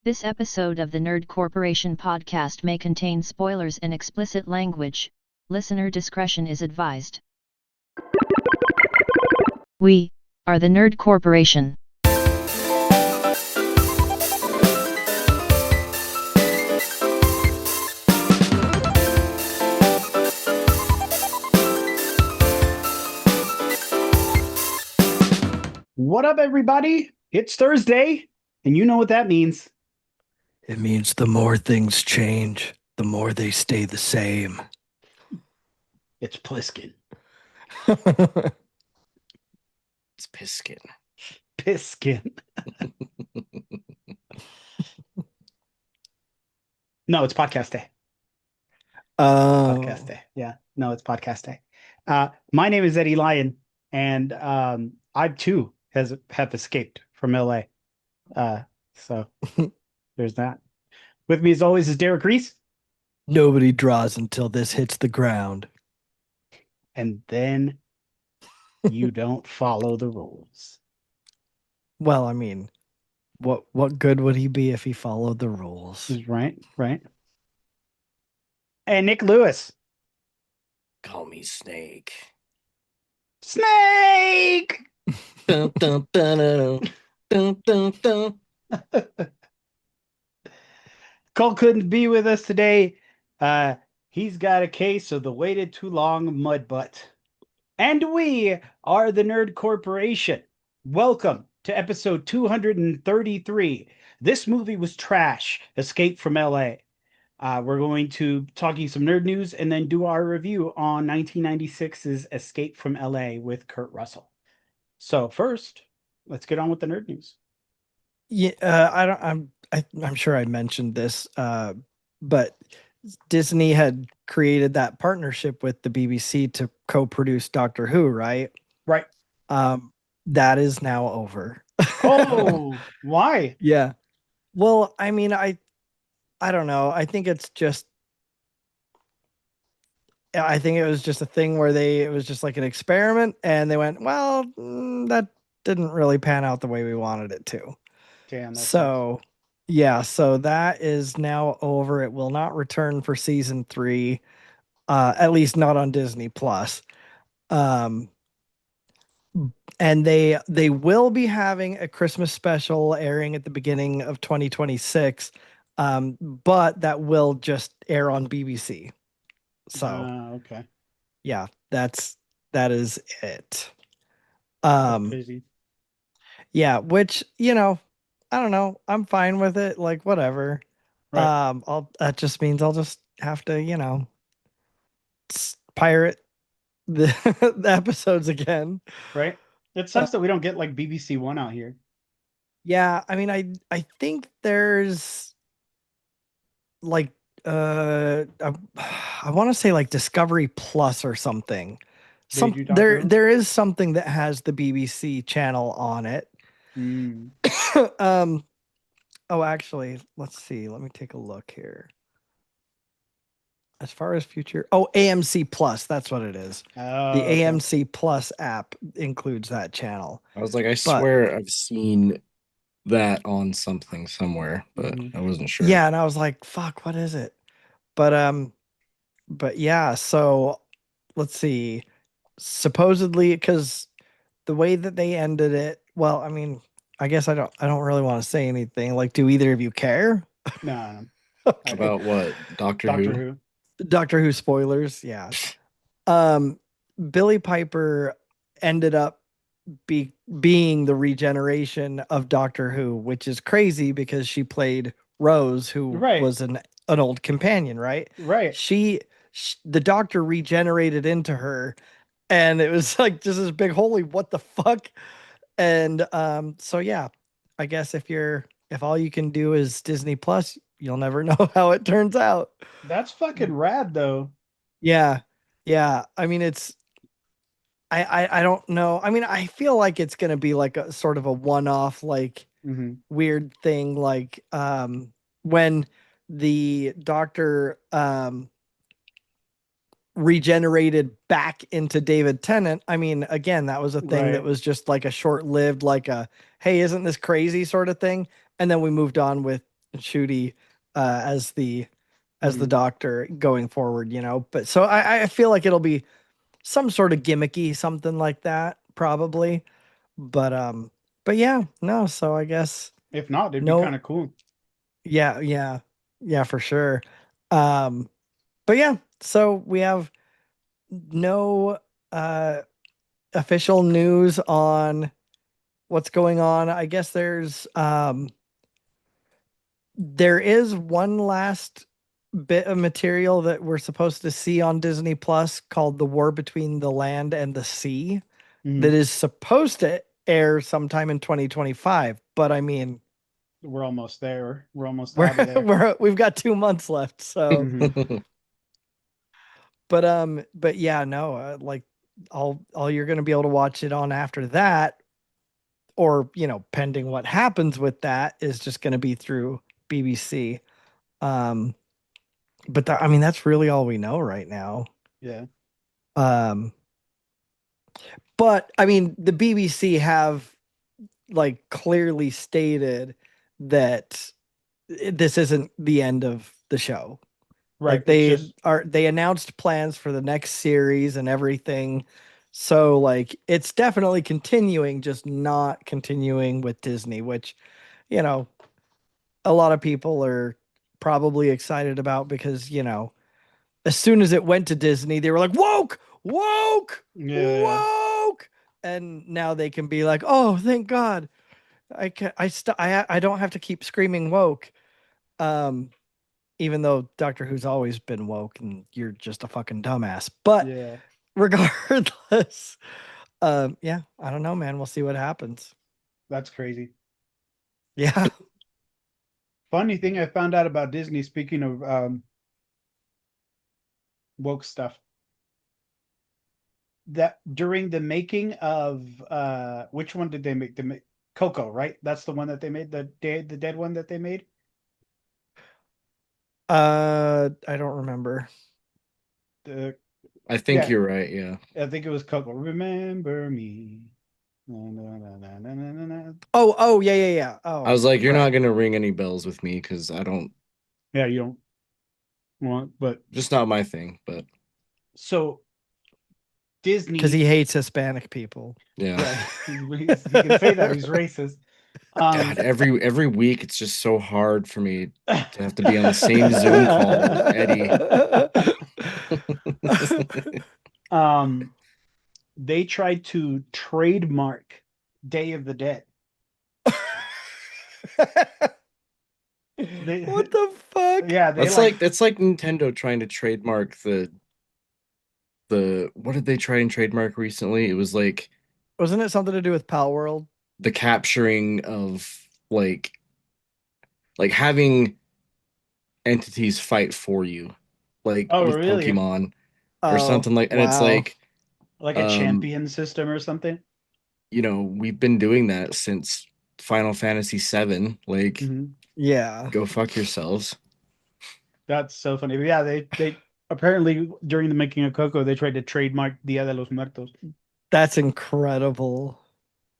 This episode of the Nerd Corporation podcast may contain spoilers and explicit language. Listener discretion is advised. We are the Nerd Corporation. What up, everybody? It's Thursday, and you know what that means. It means the more things change, the more they stay the same. It's Plissken. It's Piskin. Plissken. No, it's podcast day. Podcast day. Yeah, no, it's podcast day. My name is Eddie Lyon, and I too have escaped from L.A. So there's that. With me, as always, is Derek Reese. Nobody draws until this hits the ground. And then you don't follow the rules. Well, I mean, what good would he be if he followed the rules? Right. And Nick Lewis. Call me Snake. Snake! Dun, dun, dun, dun, dun, dun. Cole couldn't be with us today. He's got a case of the waited too long mud butt. And we are the Nerd Corporation. Welcome to episode 233. This movie was trash. Escape from L.A. We're going to talk you some nerd news and then do our review on 1996's Escape from L.A. with Kurt Russell. So first, let's get on with the nerd news. Yeah, I'm sure I mentioned this, but Disney had created that partnership with the BBC to co-produce Doctor Who, right? Right. That is now over. Oh, why? Yeah. Well, I mean, I don't know. I think it was just a thing where it was just like an experiment and they went, well, that didn't really pan out the way we wanted it to. Damn. So, yeah, so that is now over. It will not return for season 3, at least not on Disney Plus. And they will be having a Christmas special airing at the beginning of 2026, but that will just air on BBC. So, okay. Yeah, that is it. Crazy. Yeah, which, I don't know. I'm fine with it. Like, whatever. Right. That just means I'll just have to, pirate the, the episodes again. Right. It sucks that we don't get like BBC One out here. Yeah, I mean, I think there's like I want to say like Discovery Plus or something. There is something that has the BBC channel on it. Oh, actually, let's see. Let me take a look here. As far as future, AMC Plus, that's what it is. Oh, the AMC Plus app includes that channel. I was like, I swear I've seen that on something somewhere, but I wasn't sure. Yeah, and I was like, fuck, what is it? But yeah, so let's see. Supposedly, because the way that they ended it, well, I mean, I guess I don't really want to say anything. Like, do either of you care? No. Okay. About what? Doctor Who? Doctor Who spoilers, yeah. Billie Piper ended up being the regeneration of Doctor Who, which is crazy because she played Rose, who was an old companion, right? Right. The Doctor regenerated into her, and it was like just this big holy what the fuck. And so yeah, I guess if all you can do is Disney Plus, you'll never know how it turns out. That's fucking rad though. Yeah. I mean, I don't know. I mean, I feel like it's gonna be like a sort of a one-off, like weird thing, like when the Doctor regenerated back into David Tennant. I mean, again, that was a thing that was just like a short-lived, like a, hey, isn't this crazy sort of thing? And then we moved on with Ncuti as the Mhm. doctor going forward, you know. But so I feel like it'll be some sort of gimmicky, something like that, probably. But yeah, no. So I guess If not, it'd be kind no. of cool. Yeah, yeah, yeah, for sure. Um, but yeah, so we have no uh official news on what's going on. I guess there is one last bit of material that we're supposed to see on Disney Plus called The War Between the Land and the Sea that Mhm. is supposed to air sometime in 2025. But I mean, We're almost there. We're almost out of there. we've got 2 months left. So, Mhm. but yeah, no, like all you're going to be able to watch it on after that, or you know, pending what happens with that, is just going to be through BBC. Um, but I mean, that's really all we know right now. Yeah. Um, but I mean, the BBC have like clearly stated that this isn't the end of the show. Right. Like It's just they announced plans for the next series and everything. So like it's definitely continuing, just not continuing with Disney, which, you know, a lot of people are probably excited about because, you know, as soon as it went to Disney, they were like, woke, woke, yeah. woke. And now they can be like, oh, thank God. I don't have to keep screaming woke. Um, even though Doctor Who's always been woke and you're just a fucking dumbass. But Yeah. regardless, yeah, I don't know, man. We'll see what happens. That's crazy. Yeah. Funny thing I found out about Disney, speaking of woke stuff, that during the making of which one did they make? Coco, right? That's the one that they made, the dead one that they made. I don't remember. The I think Yeah, you're right. Yeah. I think it was Coco. Remember me. Na, na, na, na, na, na, na, na. Oh, yeah, yeah, yeah. I Oh, was like, you're not right. gonna ring any bells with me because I don't, Yeah, you don't want, but just not my thing. But so Because Disney, he hates Hispanic people. yeah. yeah, he can say that he's racist. God, Um, every week it's just so hard for me to have to be on the same Zoom call with Eddie. um, they tried to trademark Day of the Dead. They, What the fuck? yeah, they That's like, like Nintendo trying to trademark the what did they try and trademark recently? It was like Wasn't it something to do with Pal World? the capturing of like having entities fight for you, like oh, with really? Pokemon or Oh, something like, and it's wow. like, Like a um, champion system or something? we've been doing that since Final Fantasy VII. Like, Mhm. Yeah. go fuck yourselves. That's so funny. But yeah, they apparently during the making of Coco, they tried to trademark Dia de los Muertos. That's incredible.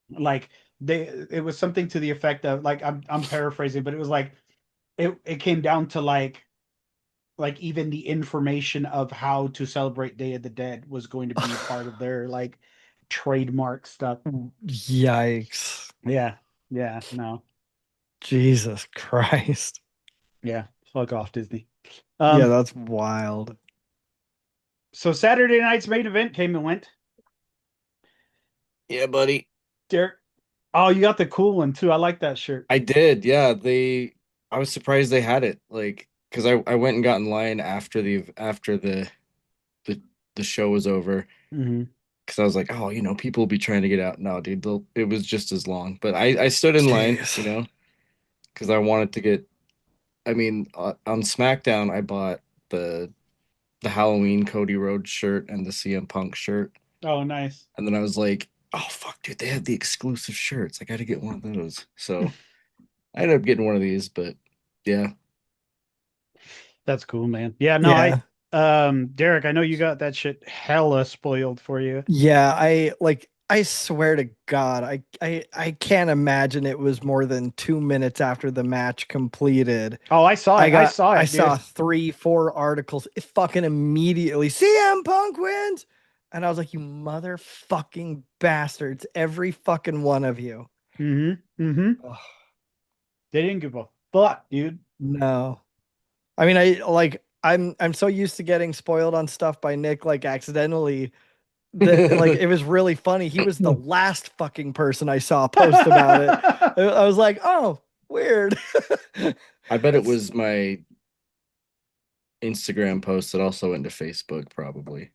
Like it was something to the effect of, like, I'm paraphrasing, but it was like it came down to like even the information of how to celebrate Day of the Dead was going to be part of their like trademark stuff. Yikes. Yeah. Yeah, no. Jesus Christ. Yeah. Fuck off, Disney. Yeah, Um that's wild. so Saturday night's main event came and went. Yeah, buddy. Derek. Oh, you got the cool one too. I like that shirt. I did. Yeah, I was surprised they had it. Like, because I went and got in line after the the show was over. Hmm. Because I was like, oh, people will be trying to get out. No, dude, it was just as long. But I stood in line, Jeez. because I wanted to get. I mean, on SmackDown, I bought the Halloween Cody Rhodes shirt and the CM Punk shirt, Oh, nice. and then I was like, oh fuck, dude, they have the exclusive shirts. I got to get one of those. So I ended up getting one of these, but yeah, That's cool, man. Yeah, no, I Yeah. Derek, I know you got that shit hella spoiled for you. Yeah, I like I swear to God, I can't imagine it was more than 2 minutes after the match completed. Oh, I saw it. I Dude. saw 3, 4 articles. It fucking immediately. CM Punk wins, and I was like, you motherfucking bastards! Every fucking one of you. They didn't give a fuck, dude. No, I mean, I'm so used to getting spoiled on stuff by Nick, like accidentally, that like it was really funny. He was the last fucking person I saw post about it. I was like, oh, weird. I bet it was my Instagram post that also went to Facebook, probably.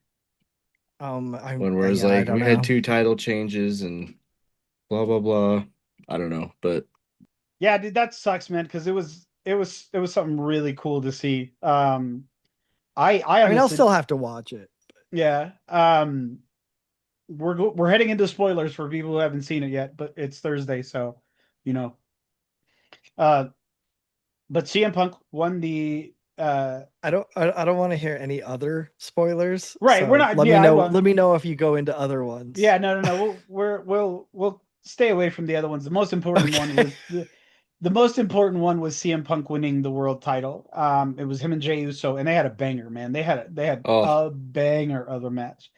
When where it's yeah, I like don't we had know. 2 title changes and blah blah blah. I don't know, but Yeah, dude, that sucks, man, because it was something really cool to see. I I mean, I'll honestly, still have to watch it. yeah. We're heading into spoilers for people who haven't seen it yet, but it's Thursday, so you know. Uh, but CM Punk won the I don't want to hear any other spoilers. right. We're So not. Yeah, I won't. let me know if you go into other ones. Yeah, no. We'll stay away from the other ones. The most important one Okay. was the most important one was CM Punk winning the world title. It was him and Jey Uso, and they had a banger, man. They had oh a banger of a match.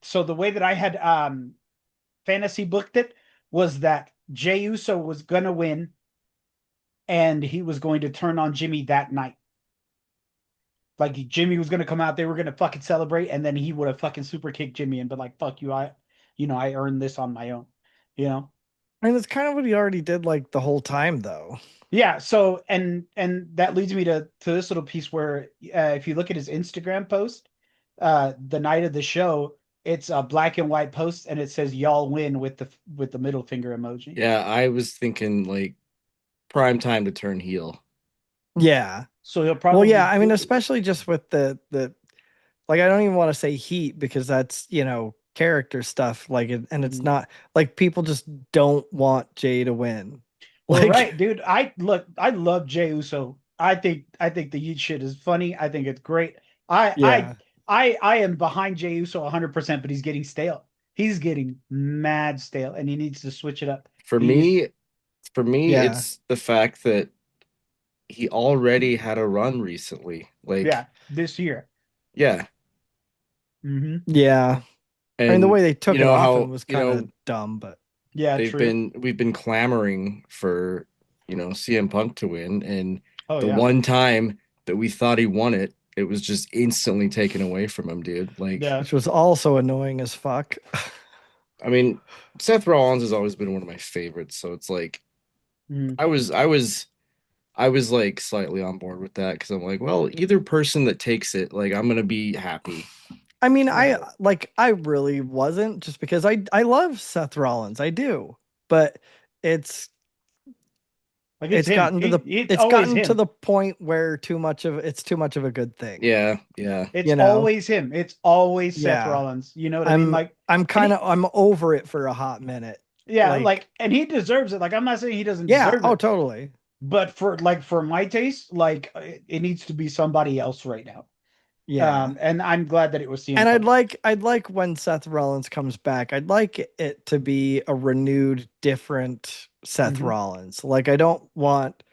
So the way that I had fantasy booked it was that Jey Uso was gonna win, and he was going to turn on Jimmy that night. Like Jimmy was gonna come out, they were gonna fucking celebrate, and then he would have fucking super kicked Jimmy and been like, "Fuck you, I earned this on my own," you know. I mean, that's kind of what he already did like the whole time, though. Yeah. So and that leads me to this little piece where if you look at his Instagram post, the night of the show, it's a black and white post, and it says "Y'all win" with the middle finger emoji. yeah, I was thinking like prime time to turn heel. Yeah. So he'll Well, probably yeah. I mean, especially just with the like, I don't even want to say heat because that's character stuff. Like, and it's Mhm. not like people just don't want Jay to win. Well, Like, right, dude. I love Jey Uso. I think the Yeet shit is funny. I think it's great. I I yeah, I am behind Jey Uso 100%, but he's getting stale. He's getting mad stale, and he needs to switch it up. For He needs, me, for me, yeah. it's the fact that he already had a run recently. yeah, Like, this year. yeah, Mm-hmm. Yeah. I mean, the and way they you took it know off him how was kind of dumb, but Yeah, true. we've been clamoring for CM Punk to win, and Oh the yeah, one time that we thought he won it, it was just instantly taken away from him, dude. Like, yeah. which was also annoying as fuck. I mean, Seth Rollins has always been one of my favorites, so it's like Mm-hmm. I was like slightly on board with that because I'm like, well, either person that takes it, like I'm gonna be happy. I mean, Right. I really wasn't just because I love Seth Rollins. I do. But it's Like it's him. It's it's always gotten to him. the point where it's too much of a good thing. Yeah, yeah. It's You know? always him. It's always Seth Yeah. Rollins. You know what I mean? Like, I'm and kind of I'm over it for a hot minute. yeah, Like, like, and he deserves it. Like, I'm not saying he doesn't yeah, deserve oh it, totally. but for my taste, like, it needs to be somebody else right now. Yeah. And I'm glad that it was CM And Punk. I'd like when Seth Rollins comes back, I'd like it to be a renewed, different Seth Mhm. Rollins. Like, I don't want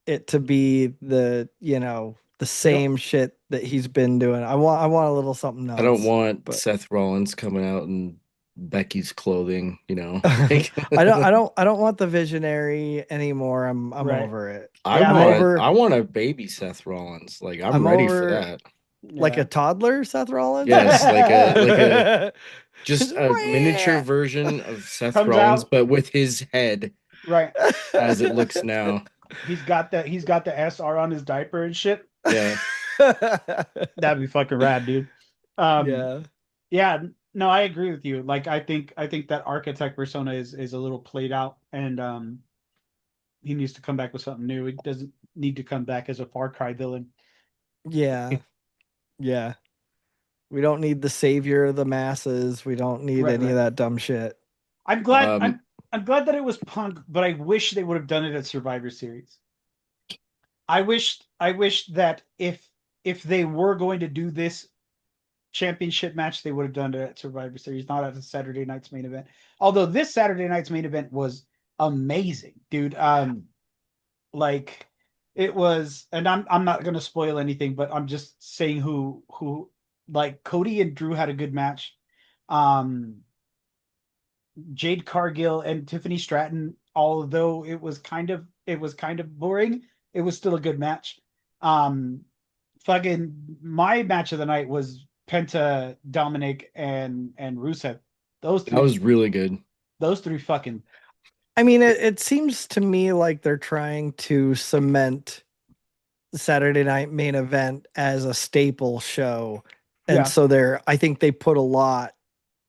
it to be the You don't. same shit that he's been doing. I want a little something I don't else. want But Seth Rollins coming out in Becky's clothing, you know. Like I don't want the visionary anymore. I'm Right. over it. Yeah. I want a baby Seth Rollins. Like I'm I'm ready for over that. like Yeah. a toddler Seth Rollins. Yes, like a just Just a miniature version of Seth Comes Rollins, out but with his head right. as it looks now. He's got the SR on his diaper and shit. Yeah. That'd be fucking rad, dude. Um. Yeah. Yeah. No, I agree with you. Like, I think that architect persona is a little played out, and he needs to come back with something new. He doesn't need to come back as a Far Cry villain. Yeah. Yeah. We don't need the savior of the masses. We don't need Right, any of right. that dumb shit. I'm glad. Um I'm glad that it was Punk, but I wish they would have done it at Survivor Series. I wish that if they were going to do this championship match, they would have done it at Survivor Series, not at the Saturday night's main event. Although this Saturday night's main event was amazing, dude. Like it was, and I'm not gonna spoil anything, but I'm just saying who like Cody and Drew had a good match. Um, Jade Cargill and Tiffany Stratton, although it was kind of boring, it was still a good match. Um, fucking my match of the night was Penta, Dominic, and Rusev. Those That three, was really good. those three fucking I mean, it seems to me like they're trying to cement the Saturday night main event as a staple show. And yeah, so I think they put a lot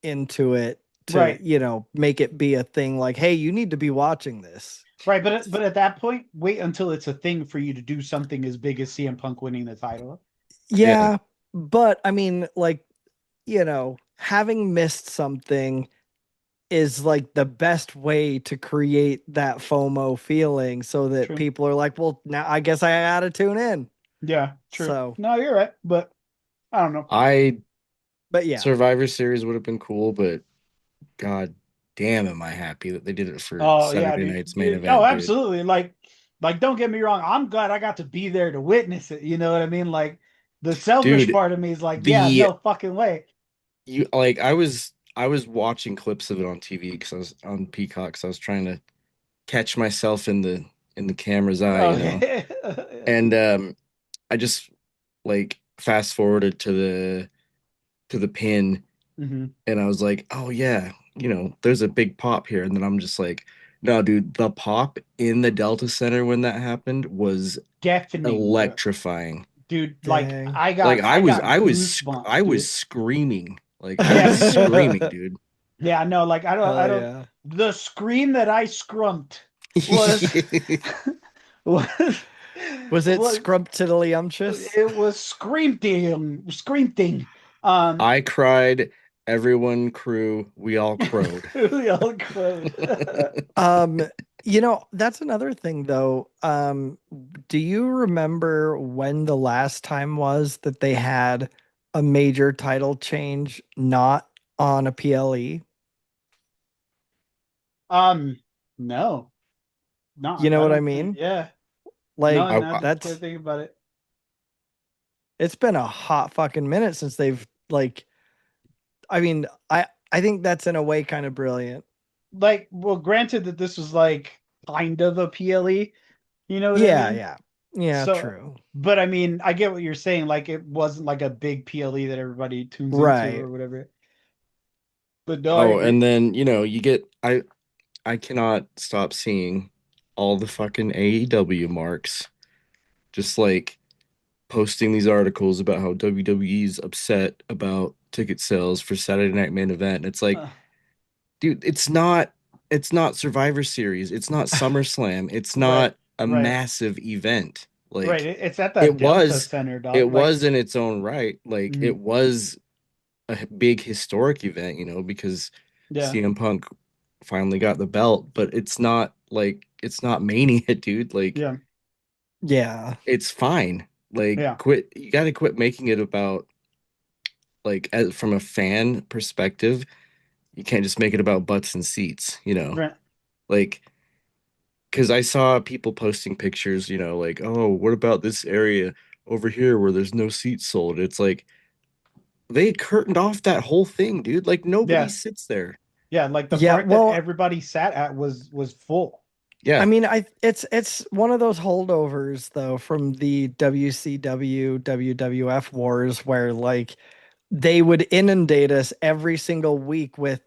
into it to, right, make it be a thing like, hey, you need to be watching this. right. But at that point, wait until it's a thing for you to do something as big as CM Punk winning the title. Yeah. Yeah. But I mean, like, having missed something is like the best way to create that FOMO feeling so that True. people are like, well, now I guess I gotta tune in. Yeah, true. So, No, you're right, but I don't know. but yeah. Survivor Series would have been cool, but god damn am I happy that they did it for Oh yeah, Saturday dude. night's main Oh, event, dude. absolutely. Like don't get me wrong. I'm glad I got to be there to witness it. You know what I mean? Like the selfish Dude, part of me is like, yeah, the no fucking way. you like I was watching clips of it on TV because I was on Peacock, so I was trying to catch myself in the camera's eye, Oh you know. yeah. And I just like fast forwarded to the pin, hmm and I was like, oh yeah, there's a big pop here. And then I'm just like, no, dude, the pop in the Delta Center when that happened was Deafening, bro. electrifying. Dude, like Dang. I Like got I I was got I was goosebumps, I was dude. screaming. Like I Yeah, was me too. screaming, dude. Yeah, no, like I Hell don't yeah. the scream that I scrumped was was Was it was scrumptiddlyumptious? it was screaming. Um, I cried. Everyone crew. We all crowed. we all crowed. Um, that's another thing though. Do you remember when the last time was that they had a major title change not on a PLE? um, no, You not. know I what I don't think. mean? Yeah, no, Like I, not I that can't that's think about it. it's been a hot fucking minute since they've like I mean, I think that's in a way kind of brilliant. Like, well, granted that this was like kind of a PLE, you know what I Yeah, mean? yeah. Yeah, So, true. but I mean, I get what you're saying. Like, it wasn't like a big PLE that everybody tunes into Right. or whatever. But no, I oh, agree. and then you get I cannot stop seeing all the fucking AEW marks just like posting these articles about how WWE's upset about ticket sales for Saturday Night Main Event. And it's like, Uh, dude, it's not Survivor Series, it's not SummerSlam, it's right, not a right, massive event. right. Like It's at the it Delta was Center, it dog. Like, was in its own right. Like mhm, it was a big historic event, because yeah, CM Punk finally got the belt, but it's not Mania, dude. Like yeah, Yeah. it's fine. Like yeah, you got to quit making it about from a fan perspective, you can't just make it about butts and seats. right. Like because I saw people posting pictures, like, oh, what about this area over here where there's no seats sold? It's like they curtained off that whole thing, dude. Like nobody Yeah, sits there. yeah. Like the Yeah, part that well, everybody sat at was full. I Yeah. mean, it's one of those holdovers though from the WCW WWF wars where like they would inundate us every single week with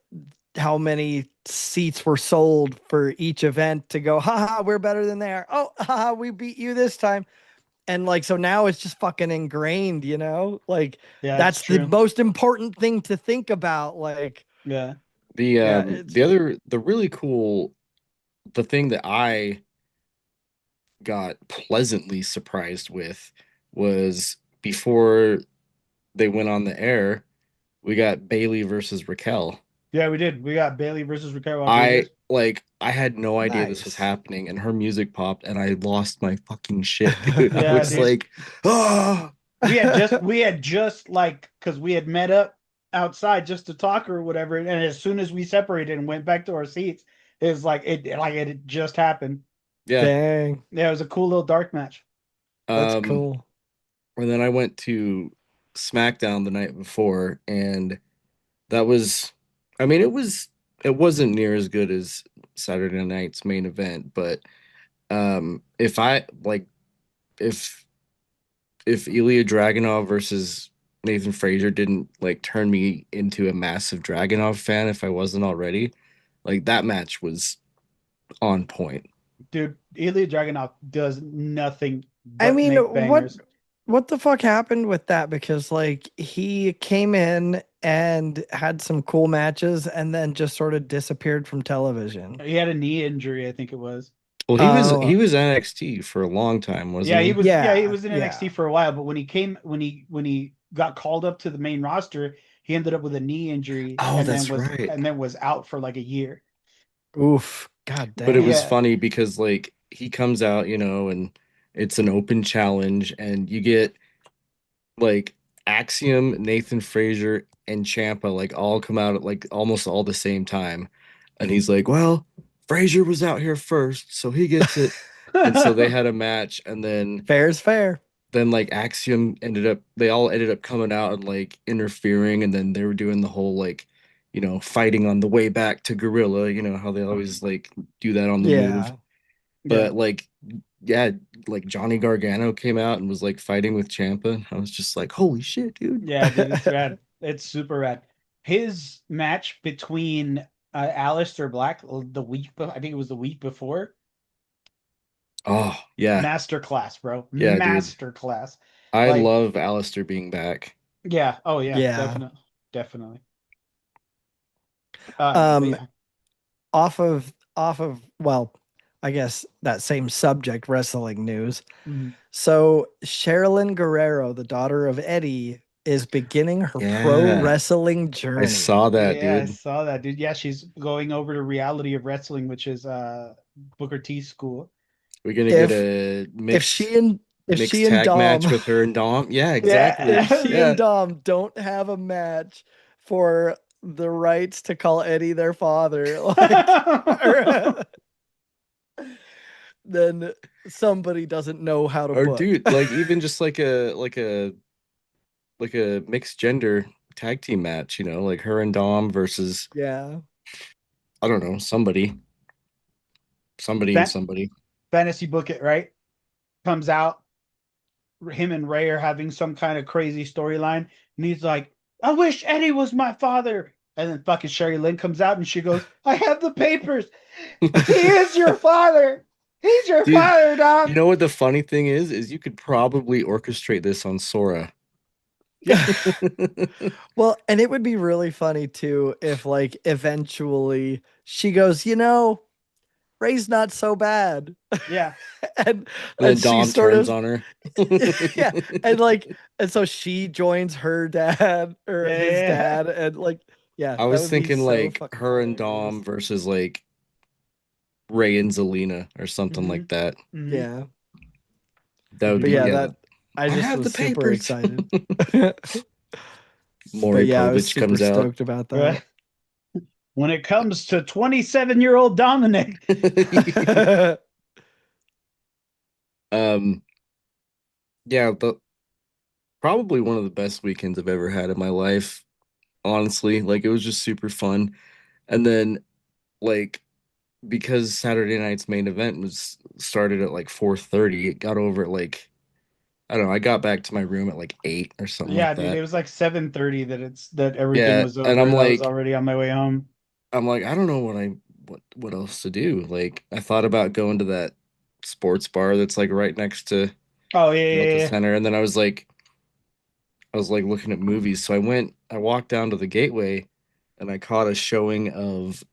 how many seats were sold for each event to go, haha, we're better than they are. Oh, haha, we beat you this time. And like so now it's just fucking ingrained, Like Yeah, it's that's the true. most important thing to think about. Like, Yeah. The yeah, um it's the other the really cool the thing that I got pleasantly surprised with was before they went on the air, we got Bailey versus Raquel. Yeah, we did. We got Bailey versus Raquel I Rodriguez. I had no idea this was nice. happening and her music popped and I lost my fucking shit, dude. I Yeah, was dude. like, ah. we had just like because we had met up outside just to talk or whatever, and as soon as we separated and went back to our seats, it was like it had just happened. Yeah. Dang, Yeah, it was a cool little dark match. that's Um, cool. and then I went to SmackDown the night before, and that was, I mean, it wasn't near as good as Saturday night's main event, but if I like if Ilya Dragunov versus Nathan Frazier didn't like turn me into a massive Dragunov fan if I wasn't already, like that match was on point. Dude, Ilya Dragunov does nothing I but mean, make bangers. what the fuck happened with that? Because like he came in and had some cool matches and then just sort of disappeared from television. He had a knee injury, I think it was. Well, he Oh, was NXT for a long time, wasn't Yeah, he he? was. Yeah, he yeah, was in NXT yeah. for a while, but when he got called up to the main roster, he ended up with a knee injury Oh, that's right. and then was out for like a year. Oof. God But it was damn. Yeah, funny because like he comes out, and it's an open challenge, and you get like Axiom, Nathan Frazier, and Champa like all come out at like almost all the same time. And he's like, well, Frazier was out here first, so he gets it. And so they had a match, and Fair's fair. then like Axiom they all ended up coming out and like interfering, and then they were doing the whole like, fighting on the way back to Gorilla, how they always like do that on the move. Yeah. yeah, But like, yeah, like Johnny Gargano came out and was like fighting with Champa. I was just like, holy shit, dude. yeah, dude, it's rad. It's super rad. His match between Aleister Black I think it was the week before. Oh, yeah. Masterclass, bro. Yeah, dude. Masterclass. I Like, love Alistair being back. yeah. Oh yeah, Yeah. definitely, definitely. But Um yeah. off of well, I guess that same subject, wrestling news. Mhm. So Sherilyn Guerrero, the daughter of Eddie, is beginning her pro Yeah. wrestling I journey. saw that, Yeah, I dude. saw that, dude. Yeah, she's going over to Reality of Wrestling, which is Booker T's school. We're gonna get If a if mixed she and if mixed she and tag match Dom with her and Dom. Yeah, Yeah. exactly. if she and Yeah. Dom don't have a match for the rights to call Eddie their father, like then somebody doesn't know how to Or book. dude, like even just like a mixed gender tag team match, like her and Dom versus Yeah. I don't know, somebody and Fan- somebody. Fantasy Book It, right? Comes out, him and Ray are having some kind of crazy storyline, and he's like, "I wish Eddie was my father." And then fucking Sherry Lynn comes out, and she goes, "I have the papers. He is your father. He's your Dude, father, you Dom." know what the funny thing is you could probably orchestrate this on Sora. Yeah, Well, and it would be really funny too if like eventually she goes, Ray's not so bad. yeah, and And and then she Dom sort turns of on her. yeah, and so she joins her dad or his yeah. dad and like yeah, I that was would be thinking so like fucking her and hilarious. Dom versus like Ray and Zelina or something Mm-hmm. like that. Mm-hmm. Yeah. That would But be, yeah, yeah. that I I just have the was super papers. excited. Maury But yeah, I was Povich super comes out. stoked about that. Right. When it comes to 27-year-old Dominic, um, yeah, but probably one of the best weekends I've ever had in my life. Honestly, like it was just super fun. And then like because Saturday night's main event was started at like 4:30, it got over at like I don't know, I got back to my room at like 8 or something like yeah, dude, it that. was like 7:30 that everything Yeah, was and over, and I was already on my way home. I don't know what else to do. Like I thought about going to that sports bar that's like right next to Oh yeah, Delta yeah, Center, and then I was like looking at movies. So I walked down to the Gateway and I caught a showing of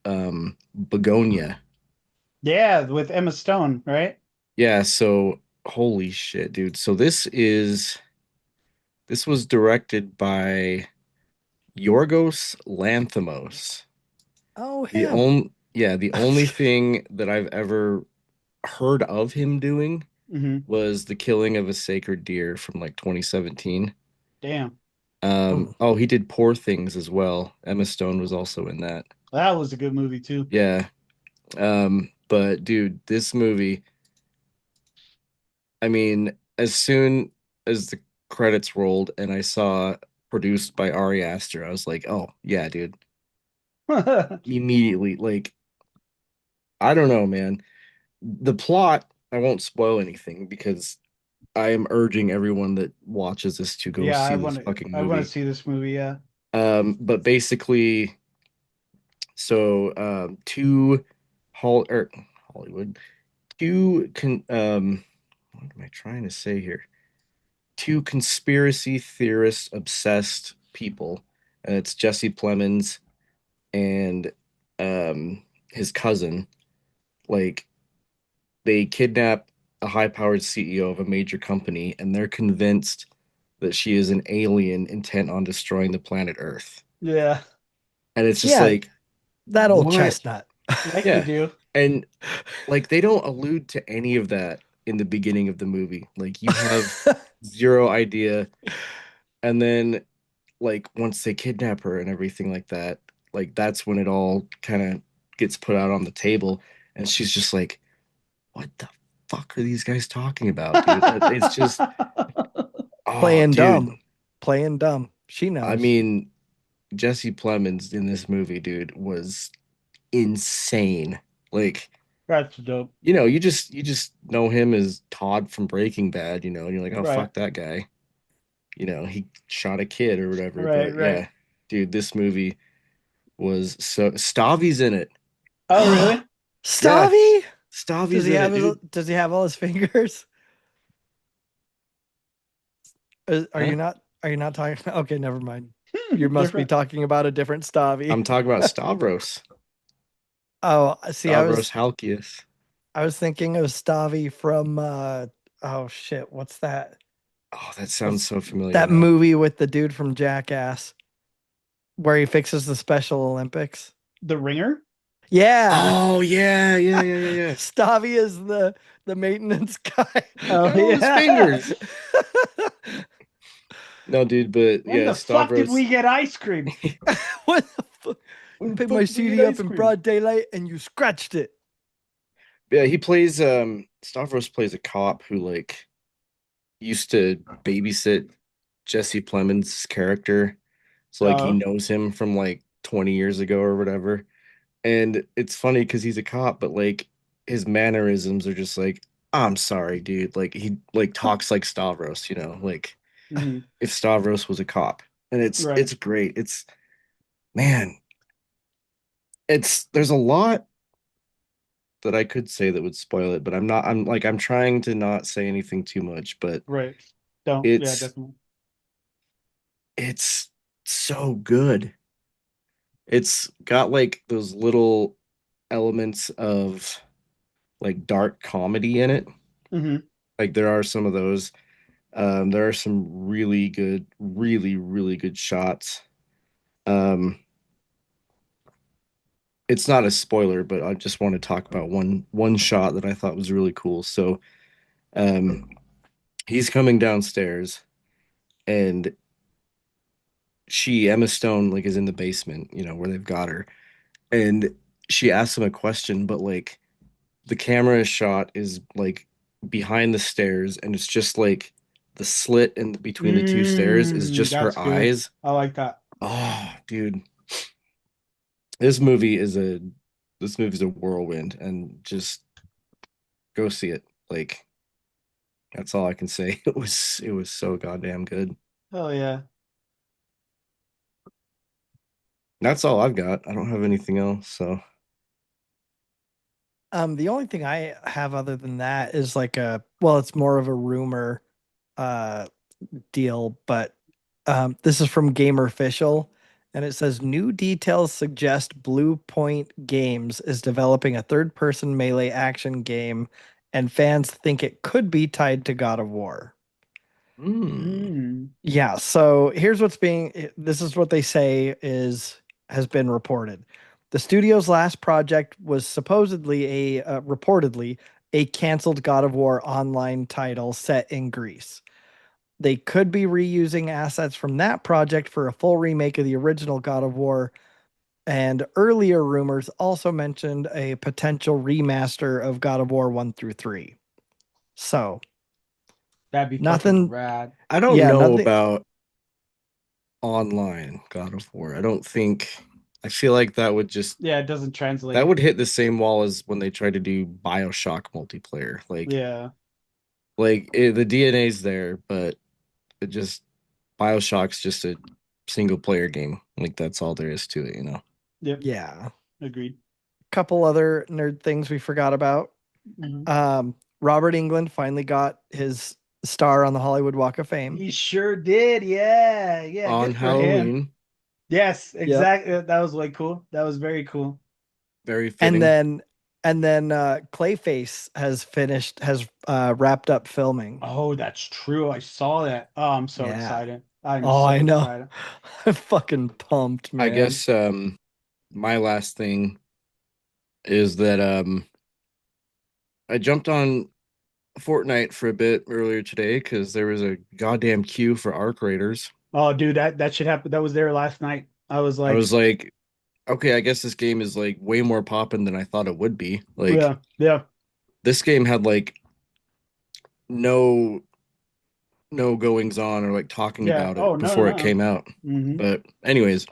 Begonia. yeah, yeah, with Emma Stone, right? Yeah, so holy shit, dude. So this was directed by Yorgos Lanthimos. Oh, him. The only thing that I've ever heard of him doing was the killing of a sacred deer from like 2017. Damn. Oh, he did Poor Things as well. Emma Stone was also in that. That was a good movie too. Yeah. But dude, this movie, I mean, as soon as the credits rolled and I saw produced by Ari Aster, I was like, oh yeah, dude. Immediately, like, I don't know, man. The plot, I won't spoil anything because I am urging everyone that watches this to go Yeah, see this fucking I want to movie. see this movie, yeah. But basically, so two Hollywood, what am I trying to say here? Two conspiracy theorist obsessed people, and it's Jesse Plemons and his cousin. Like they kidnap a high-powered CEO of a major company, and they're convinced that she is an alien intent on destroying the planet Earth. Yeah. And it's just Yeah, like, that old what? chestnut. Like they Yeah. do. And like they don't allude to any of that in the beginning of the movie. Like you have zero idea. And then like once they kidnap her and everything like that, like that's when it all kind of gets put out on the table. And she's just like, what the fuck are these guys talking about, dude? It's just, oh, Playing dude. dumb. Playing dumb. She I knows. mean, Jesse Plemons in this movie, dude, was insane. Like, That's dope. you just know him as Todd from Breaking Bad, and you're like, oh Right. fuck that guy. He shot a kid or whatever. Right, But right. yeah, dude, this movie was so Stavi's in it. Oh, really? Yeah, Stavi? Stavi's in it, dude. Does he have all his fingers? Huh? Are you not talking? Okay, never mind. You must be Different. talking about a different Stavi. I'm talking about Stavros. Oh, see, Stavros Halkias. I was thinking of Stavi from oh shit, what's that? Oh, that sounds What's so familiar that now. movie with the dude from Jackass where he fixes the Special Olympics? The Ringer? Yeah. Oh yeah, yeah, yeah, yeah, yeah. Stavi is the maintenance guy. Oh, Got all his yeah. fingers. No, dude, but When yeah, the fuck did Stavros. we get ice cream? What the fuck? When You the picked fuck my did we get CD up ice in cream? broad daylight and you scratched it. Yeah, he plays Stavros plays a cop who like used to babysit Jesse Plemons' character. So like he Oh. knows him from like 20 years ago or whatever. And it's funny because he's a cop, but like his mannerisms are just like, I'm sorry, dude. Like he like talks like Stavros, like Mhm. if Stavros was a cop. And it's Right. it's great. It's man, there's a lot that I could say that would spoil it, but I'm trying to not say anything too much, but Right. Don't. Yeah, it's definitely. it's so good. It's got like those little elements of like dark comedy in it. Hmm. Like there are some of those. There are some really good, really, really good shots. Um, it's not a spoiler, but I just want to talk about one shot that I thought was really cool. So, um, he's coming downstairs, and Emma Stone, like is in the basement, where they've got her, and she asks him a question, but like the camera shot is like behind the stairs, and it's just like the slit in between the two stairs is just That's her good. eyes. I like that. Oh, dude, this movie is a this movie's a whirlwind, and just go see it. Like that's all I can say. It was so goddamn good. Oh yeah. That's all I've got. I don't have anything else. So, The only thing I have other than that is like it's more of a rumor uh deal, but this is from Gamer Official, and it says new details suggest Blue Point Games is developing a third-person melee action game, and fans think it could be tied to God of War. mm, Mm. Yeah, so here's this is what they say has been reported. The studio's last project was supposedly reportedly a canceled God of War online title set in Greece. They could be reusing assets from that project for a full remake of the original God of War. And earlier rumors also mentioned a potential remaster of God of War 1 through 3. So, That'd be fucking nothing. rad. I don't Yeah, know nothing. about online God of War. I feel like that would just Yeah, it doesn't translate. that would hit the same wall as when they tried to do BioShock multiplayer. Yeah. The DNA's there, but it just BioShock's just a single player game. Like that's all there is to it, you know. Yep. Yeah. Agreed. Couple other nerd things we forgot about. Robert Englund finally got his star on the Hollywood Walk of Fame. He sure did. Yeah. Yeah. On Good for him. Halloween. Yes, exactly. That was way cool. That was very cool. And Very fitting. then Clayface has wrapped up filming. Oh, that's true. I saw that. Oh, I'm so Yeah. excited. I'm Oh, so I know. excited. I'm fucking pumped, man. I guess my last thing is that I jumped on Fortnite for a bit earlier today because there was a goddamn queue for Arc Raiders. Oh, dude, that should happen. That was there last night. I was I like, was like, okay, I guess this game is like way more poppin' than I thought it would be. Like yeah. this game had like no goings on or like talking Yeah. about Oh, it no, before it no. came out. Mm-hmm. But anyways,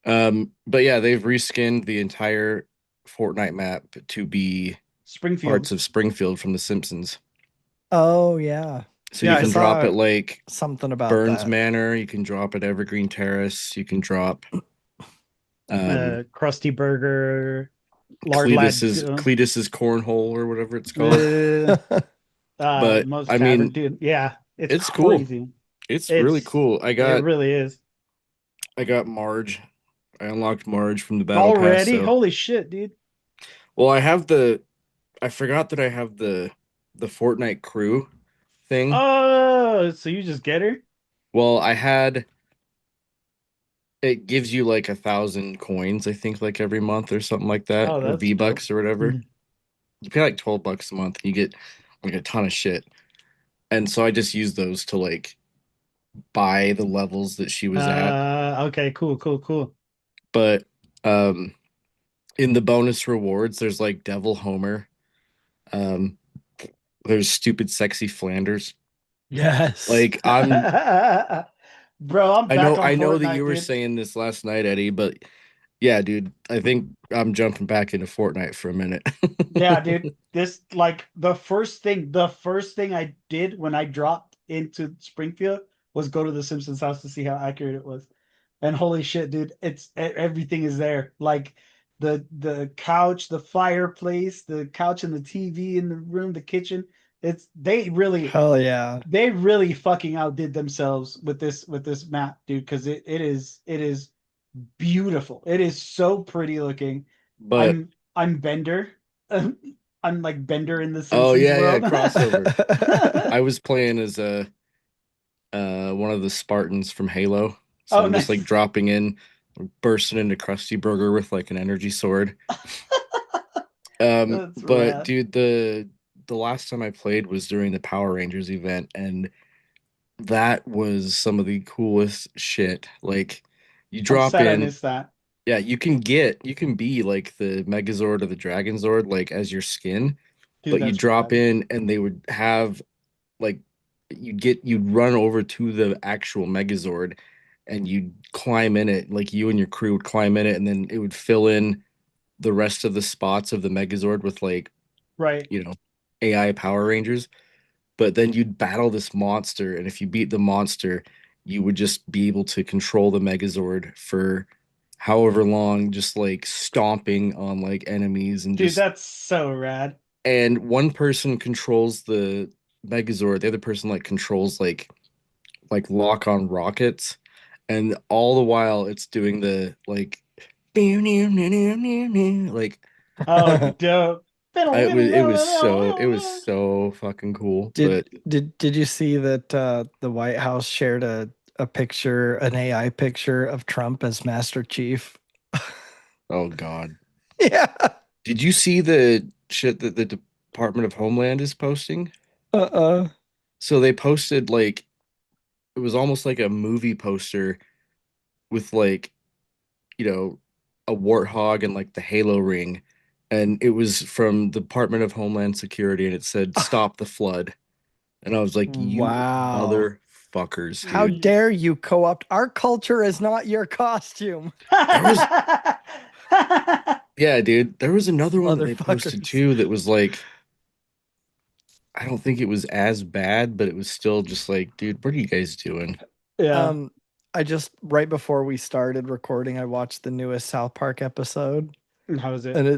but yeah, they've reskinned the entire Fortnite map to be Springfield. parts of Springfield from The Simpsons. Oh yeah. So Yeah, you I can drop saw it like something about Burns that. Manor, you can drop at Evergreen Terrace, you can drop Krusty Burger, Lard Lad, Cletus's cornhole or whatever it's called. But most I tavern, mean, dude. Yeah, it's it's cool. crazy. It's really cool. It really is. I got Marge. I unlocked Marge from the battle pass. Already? So, Holy shit, dude. well, I forgot that I have the Fortnite crew thing. Oh, so you just get her? Well, it gives you like 1,000 coins, I think, like every month or something like that, Oh, or that's dope. V-Bucks or whatever. You pay like $12 a month and you get like a ton of shit. And so I just use those to like buy the levels that she was at. Okay, cool. But in the bonus rewards, there's like Devil Homer. Um, there's Stupid Sexy Flanders. Yes. Like Bro, I'm back on I know that you Fortnite, were dude. saying this last night, Eddie, but yeah, dude, I think I'm jumping back into Fortnite for a minute. Yeah, dude. This like the first thing I did when I dropped into Springfield was go to the Simpsons house to see how accurate it was. And holy shit, dude, everything is there. Like the couch, the fireplace, the couch and the TV in the room, the kitchen. It's Hell yeah. they really fucking outdid themselves with this map, dude, because it is beautiful. It is so pretty looking. But I'm Bender. I'm like Bender in the oh Simpsons yeah, world. crossover. I was playing as a one of the Spartans from Halo. So Oh, I'm just like nice. dropping in, bursting into Krusty Burger with like an energy sword. That's But rad. dude, the last time I played was during the Power Rangers event, and that was some of the coolest shit. Like you I'm drop sad I in, missed that. yeah, you can be like the Megazord or the Dragonzord like as your skin, Dude, but you that's drop rad. in and they would have like you'd run over to the actual Megazord and you'd climb in it, like you and your crew would climb in it, and then it would fill in the rest of the spots of the Megazord with like, Right. you know, AI Power Rangers. But then you'd battle this monster, and if you beat the monster, you would just be able to control the Megazord for however long, just like stomping on like enemies and Dude, just that's so rad. and one person controls the Megazord, the other person like controls like lock on rockets, and all the while it's doing the like like Oh, dope. it was so fucking cool. Did But did you see that the White House shared a picture, an AI picture of Trump as Master Chief? oh god. Yeah. Did you see the shit that the Department of Homeland is posting? Uh-uh. So they posted like it was almost like a movie poster with like, you know, a warthog and like the Halo ring. And it was from the Department of Homeland Security and it said stop the flood. And I was like, you Wow. motherfuckers, How dude. dare you co-opt? Our culture is not your costume, There was Yeah, dude. There was another one that they posted motherfuckers. too that was like I don't think it was as bad, but it was still just like, dude, what are you guys doing? Yeah. Um, I just right before we started recording, I watched the newest South Park episode. How is it? And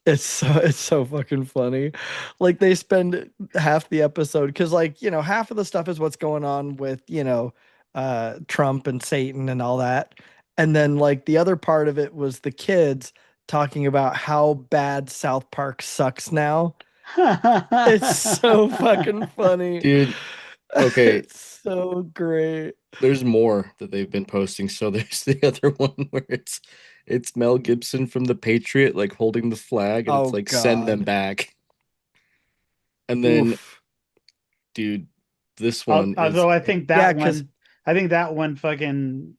it's so fucking funny. Like they spend half the episode because like, half of the stuff is what's going on with, Trump and Satan and all that. And then like the other part of it was the kids talking about how bad South Park sucks now. It's so fucking funny. Dude, okay, It's so great. there's more that they've been posting. So there's the other one where it's Mel Gibson from The Patriot like holding the flag and it's Oh like send them God. back. And then, Oof. dude, this one is Although Yeah, because I think that one fucking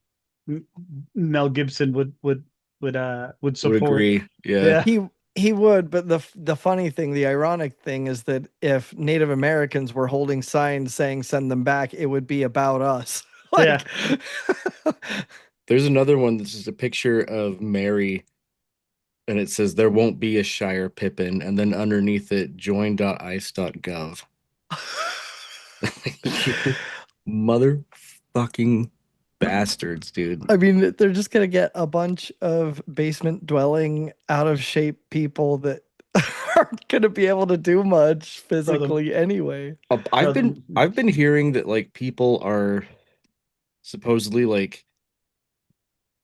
M- Mel Gibson would would support. agree. Yeah. Yeah. he would, but the funny thing, the ironic thing is that if Native Americans were holding signs saying send them back, it would be about us. Yeah. Like There's another one that's just a picture of Mary and it says there won't be a Shire Pippin, and then underneath it, join.ice.gov. You motherfucking bastards, dude. I mean, they're just gonna get a bunch of basement dwelling out of shape people that aren't gonna be able to do much Or the physically anyway. or I've been the I've been hearing that like people are supposedly like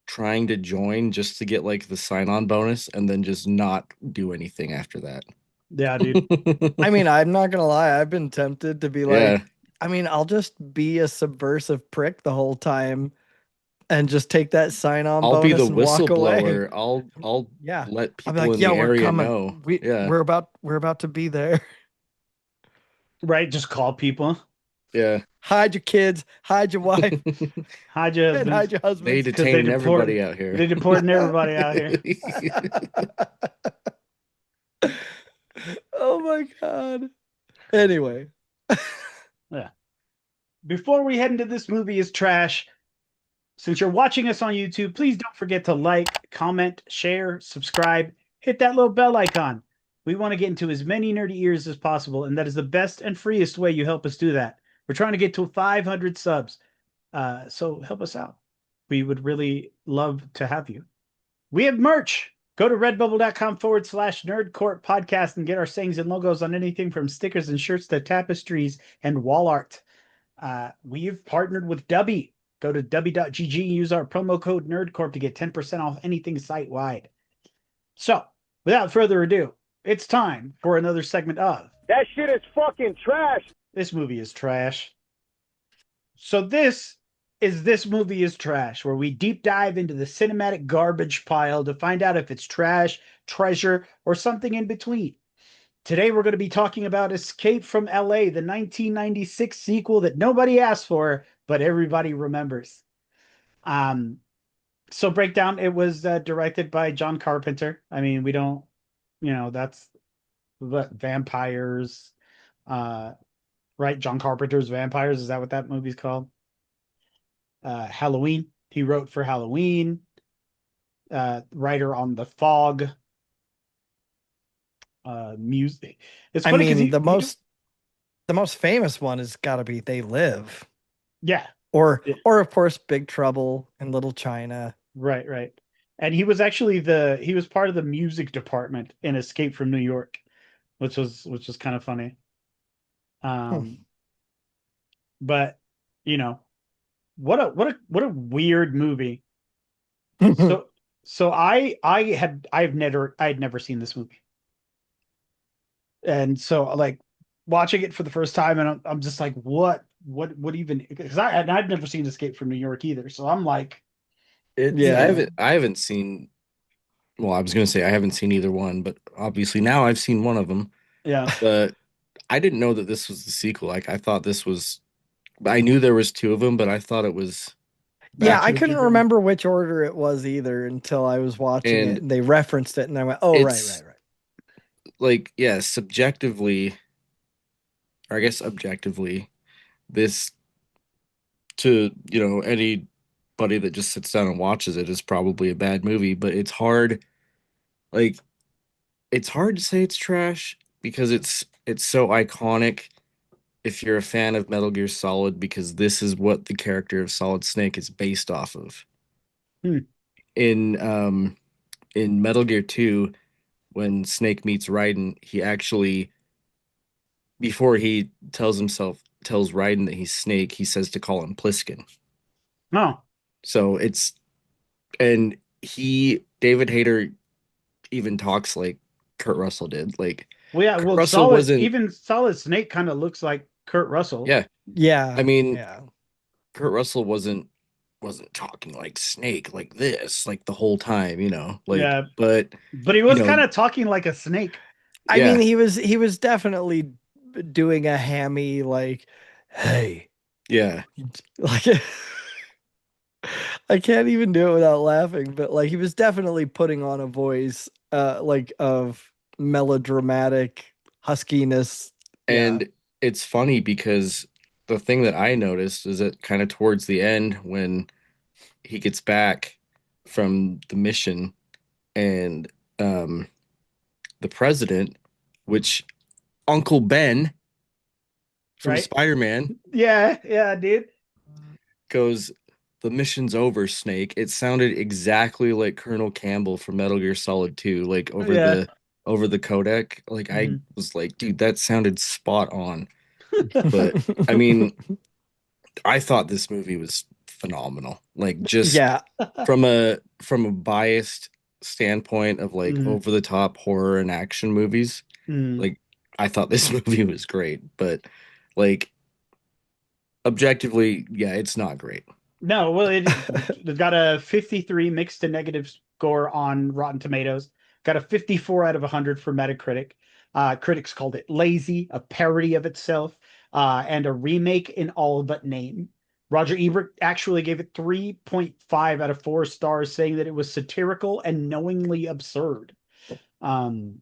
trying to join just to get like the sign-on bonus and then just not do anything after that. Yeah, dude. I mean, I'm not gonna lie, I've been tempted to be Yeah, like, I mean, I'll just be a subversive prick the whole time and just take that sign-on I'll be the bonus and walk away. whistleblower. I'll Yeah. let I'll be people like, in the yo, we're area coming. know. We Yeah, we're about to be there. Right? Just call people. yeah. Hide your kids, hide your wife, Hide your and hide husbands your They husbands. because detaining everybody out here. they deporting everybody out here. Oh my God. Anyway. Yeah. Before we head into this movie is trash, since you're watching us on YouTube, please don't forget to like, comment, share, subscribe, hit that little bell icon. We want to get into as many nerdy ears as possible, and that is the best and freest way you help us do that. We're trying to get to 500 subs, so help us out. We would really love to have you. We have merch. Go to redbubble.com/nerdcourt podcast and get our sayings and logos on anything from stickers and shirts to tapestries and wall art. We've partnered with Dubby. Go to dubby.gg and use our promo code NerdCorp to get 10% off anything site wide. So, without further ado, it's time for another segment of That shit is fucking trash. This Movie is Trash. So, This Movie is Trash, where we deep dive into the cinematic garbage pile to find out if it's trash, treasure, or something in between. Today we're going to be talking about Escape from L.A., the 1996 sequel that nobody asked for, but everybody remembers. So breakdown, it was directed by John Carpenter. I mean, we don't, that's what vampires, uh, right? John Carpenter's Vampires. Is that what that movie's called? Halloween. He wrote for Halloween. Writer on The Fog. Music. It's I funny because mean, the most famous one has got to be They Live. yeah, Or of course Big Trouble in Little China. right. And he was actually he was part of the music department in Escape from New York, which was kind of funny. Hmm. But you know, what a weird movie. So so I had never seen this movie. And so like watching it for the first time and I'm just like what even, because I'd never seen Escape from New York either. So I'm like, It's Yeah. I haven't seen well, I was gonna say I haven't seen either one, but obviously now I've seen one of them. Yeah. But I didn't know that this was the sequel. Like I thought this was. I knew there was two of them, but I thought it was Yeah, Back I to couldn't different. remember which order it was either until I was watching it and and they referenced it and I went, "Oh, right, it's right, right." like yeah, subjectively, or I guess objectively, this to anybody that just sits down and watches it is probably a bad movie. But like it's hard to say it's trash because it's so iconic if you're a fan of Metal Gear Solid because this is what the character of Solid Snake is based off of. Hmm. In Metal Gear 2, when Snake meets Raiden, he actually before he tells Raiden that he's Snake, he says to call him Plissken. Oh. So it's and he David Hayter even talks like Kurt Russell did. Like Well, yeah. Kurt Well, Russell wasn't. Solid Snake kind of looks like Kurt Russell. Yeah, I Yeah, mean yeah. Kurt Russell wasn't talking like Snake like this like the whole time, like Yeah, but but he was kind of talking like a snake. I mean, yeah, he was definitely doing a hammy like, "Hey," yeah, like I can't even do it without laughing, but like he was definitely putting on a voice like of melodramatic huskiness. Yeah. and it's funny because the thing that I noticed is that kind of towards the end when he gets back from the mission and the president, which Uncle Ben from Right? Spider-Man Yeah, yeah, dude. goes, "The mission's over, Snake." It sounded exactly like Colonel Campbell from Metal Gear Solid 2, like Yeah. over the codec. Like I Mhm. was like, dude, that sounded spot on. But I mean, I thought this movie was phenomenal. Like just Yeah. from a biased standpoint of like Mhm. over the top horror and action movies, Mhm. like I thought this movie was great, but like objectively, yeah, it's not great. No, well, it got a 53 mixed to negative score on Rotten Tomatoes. Got a 54 out of 100 for Metacritic. Critics called it lazy, a parody of itself, and a remake in all but name. Roger Ebert actually gave it 3.5 out of 4 stars, saying that it was satirical and knowingly absurd. Um,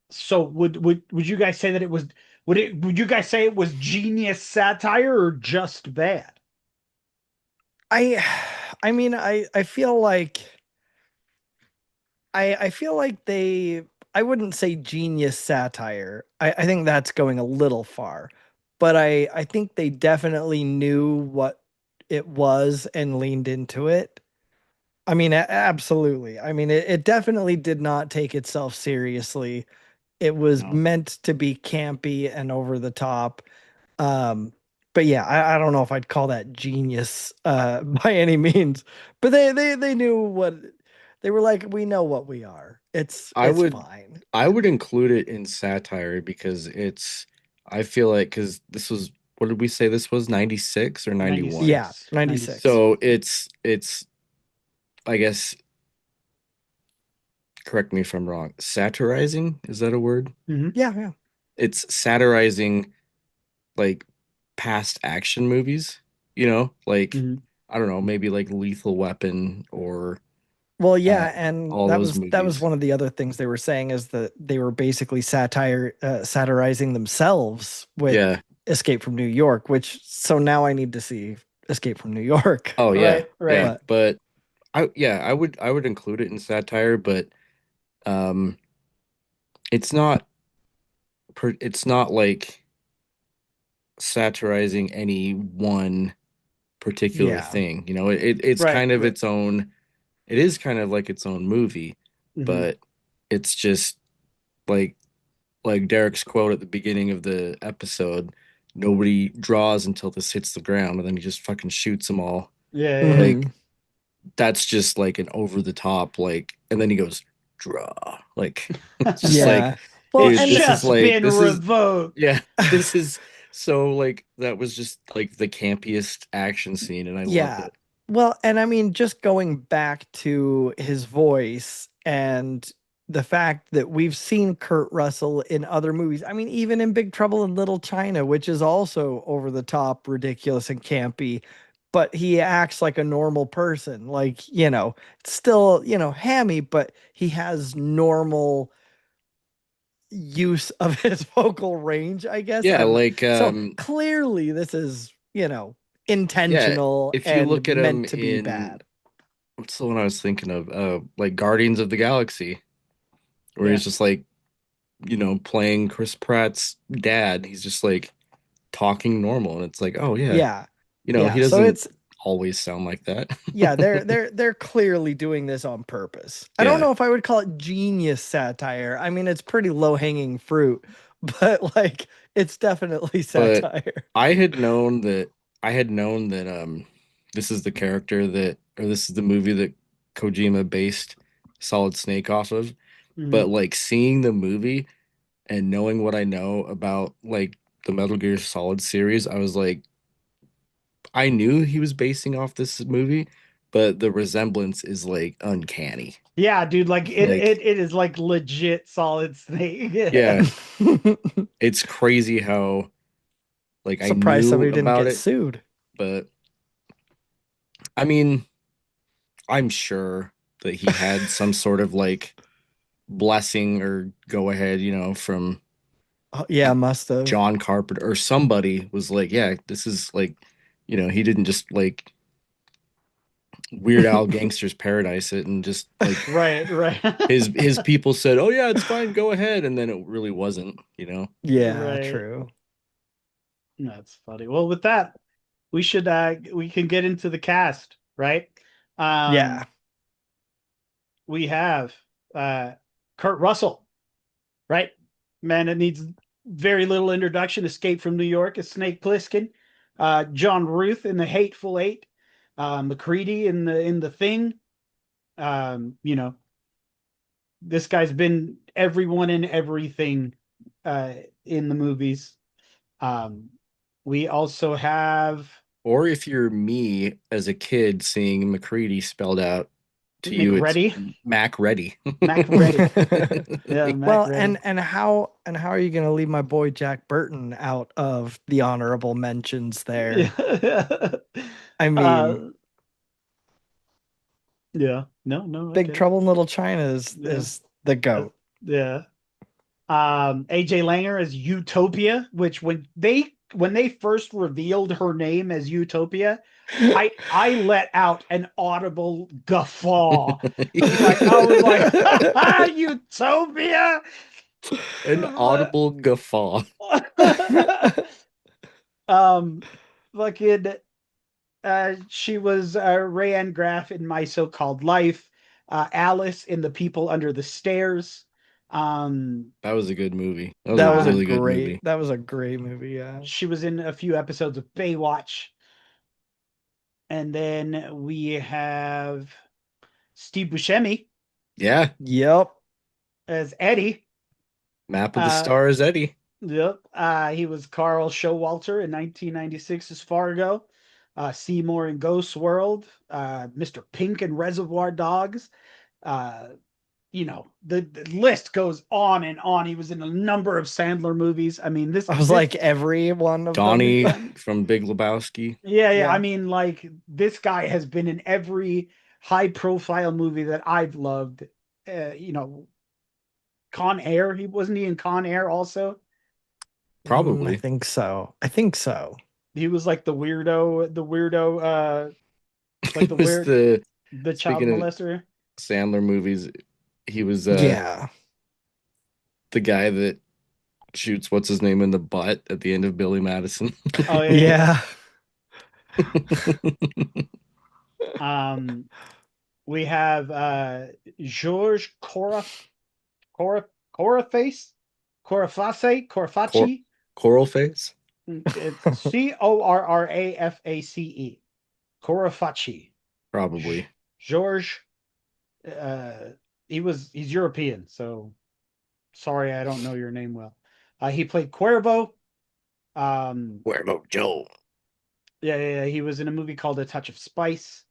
so would you guys say that it was would you guys say it was genius satire or just bad? I I mean, I feel like I feel like I wouldn't say genius satire. I think that's going a little far. But I think they definitely knew what it was and leaned into it. I mean, absolutely. I mean, it definitely did not take itself seriously. It was No. meant to be campy and over the top. Um, but yeah, I don't know if I'd call that genius by any means. But they knew what they were like. We know what we are. I It's would fine. I would include it in satire because I feel like because this was what did we say this was 96 or 91? Yeah, 96. 96. 96. So it's I guess correct me if I'm wrong. Satirizing, is that a word? Hmm. Yeah, yeah. It's satirizing like past action movies, like Hmm. I don't know, maybe like Lethal Weapon or Well, uh, yeah, and all those that was movies. one of the other things they were saying is that they were basically satirizing themselves with Yeah. Escape from New York, which so now I need to see Escape from New York. Oh yeah. Right, Yeah. right. But But I would include it in satire, but um it's not it's not like satirizing any one particular yeah. thing. It's Right, kind of right. its own it is kind of like its own movie, Hmm. but it's just like Derek's quote at the beginning of the episode, nobody draws until this hits the ground and then he just fucking shoots them all. Yeah, yeah, yeah. Like Mhm. that's just like an over the top and then he goes draw. Like it's just like, Yeah. Well, It's dude, and just been revoked. yeah, this is so like that was just like the campiest action scene and I loved yeah. it. Well, and I mean, just going back to his voice and the fact that we've seen Kurt Russell in other movies. I mean, even in Big Trouble in Little China, which is also over the top, ridiculous, and campy, but he acts like a normal person. Like, it's still, hammy, but he has normal use of his vocal range, I guess. Yeah, like So clearly this is, intentional if you look and at him meant to be bad. What's the one I was thinking of? Like Guardians of the Galaxy, where Yeah. he's just like, playing Chris Pratt's dad. He's just like talking normal, and it's like, oh yeah, Yeah. he So doesn't it's always sound like that. yeah, they're clearly doing this on purpose. I don't Yeah. know if I would call it genius satire. I mean, it's pretty low-hanging fruit, but like it's definitely But satire. I had known that this is the character that or this is the movie that Kojima based Solid Snake off of. But Mhm. like seeing the movie and knowing what I know about like the Metal Gear Solid series, I was like, I knew he was basing off this movie, but the resemblance is like uncanny. Yeah, dude, like Like, it is like legit Solid Snake. yeah, it's crazy how like I Surprised knew somebody didn't about get it, sued. but I mean, I'm sure that he had some sort of like blessing or go ahead, from Oh, yeah, must have. John Carpenter or somebody was like, yeah, this is like, he didn't just like Weird Al Gangster's Paradise it and just like Right, right. his people said, "Oh yeah, it's fine, go ahead," and then it really wasn't. Yeah, Right. true. That's funny. Well, with that, we can get into the cast, right? Yeah. We have uh Kurt Russell, right? Man, it needs very little introduction. Escape from New York is Snake Plissken. John Ruth in the Hateful Eight. McCready in the Thing. You know, this guy's been everyone and everything uh in the movies. Um we also have Or if you're me as a kid seeing McCready spelled out to you, it's McReady. Mac Ready. Mac Ready. Yeah, Mac Well, Ready. and how are you going to leave my boy Jack Burton out of the honorable mentions there? I uh, mean, yeah. No, I Big get it. Trouble in Little China is Yeah. the goat. Yeah. AJ Langer as Utopia, which when they first revealed her name as Utopia, I let out an audible guffaw. Like I was like, Utopia. An audible guffaw. um, fucking. She was Rayanne Graff in My So-Called Life. Alice in The People Under the Stairs. That was a good movie. That was a really good movie. That was a great movie, yeah. She was in a few episodes of Baywatch. And then we have Steve Buscemi Yeah. Yep. as Eddie. Map of the Uh, Stars, Eddie. Yep. He was Carl Showalter in 1996 as Fargo. Seymour in Ghost World. Mr. Pink in Reservoir Dogs. Uh, the list goes on and on. He was in a number of Sandler movies. I mean, I was like every one of Donnie them. from Big Lebowski. Yeah. Yeah. I mean, like this guy has been in every high-profile movie that I've loved. Con Air. He wasn't he in Con Air also? I Probably. think so. I think so. He was like the weirdo, like the It was weird, the child speaking of molester. Sandler movies, he was Yeah. the guy that shoots what's his name in the butt at the end of Billy Madison. Oh yeah. Yeah. We have George Cora Coraface, Cor Corafaci. Coral face? It's Corrraface. Corafaci. Probably. George. Uh, he's European, so sorry I don't know your name well. He played Cuervo. Where about Joe? Yeah. He was in a movie called A Touch of Spice.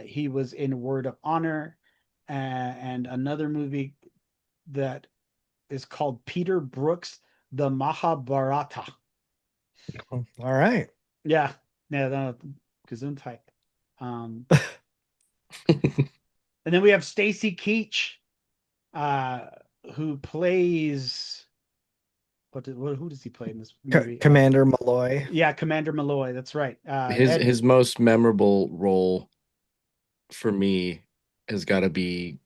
He was in Word of Honor, and another movie that is called Peter Brooks' The Mahabharata. All right. Yeah, no, Gesundheit. And then we have Stacy Keach, who plays who does he play in this movie? Commander Malloy. Yeah, Commander Malloy. That's right. His most memorable role for me has got to be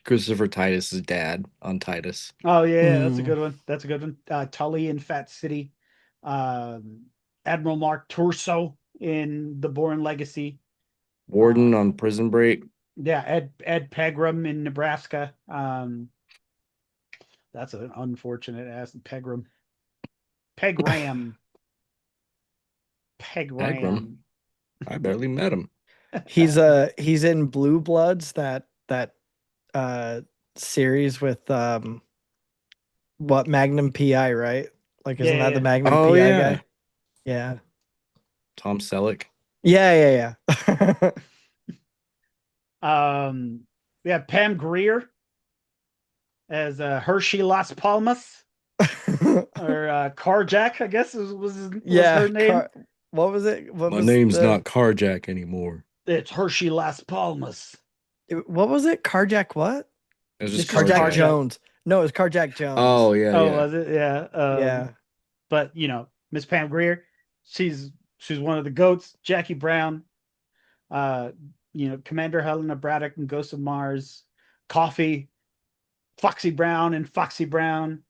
Christopher Titus's dad on Titus. Oh yeah, that's a good one. That's a good one. Tully in Fat City. Admiral Mark Torso in The Bourne Legacy. Warden on Prison Break. Yeah, Ed Pegram in Nebraska. That's an unfortunate ass Pegram. Pegram. Pegram. I barely met him. He's in Blue Bloods, that series with what, Magnum PI, right? Like, isn't that the Magnum PI guy? Yeah. Tom Selleck. Yeah. We have Pam Grier as Hershey Las Palmas, or Carjack, I guess was her name. What was it? My name's not Carjack anymore. It's Hershey Las Palmas. What was it? Carjack what? It was just Carjack Jones. No, it was Carjack Jones. Oh yeah. Oh, was it? Yeah. Yeah. But Miss Pam Grier, she's one of the goats. Jackie Brown, Commander Helena Braddock and Ghost of Mars, Coffee, Foxy Brown and Foxy Brown.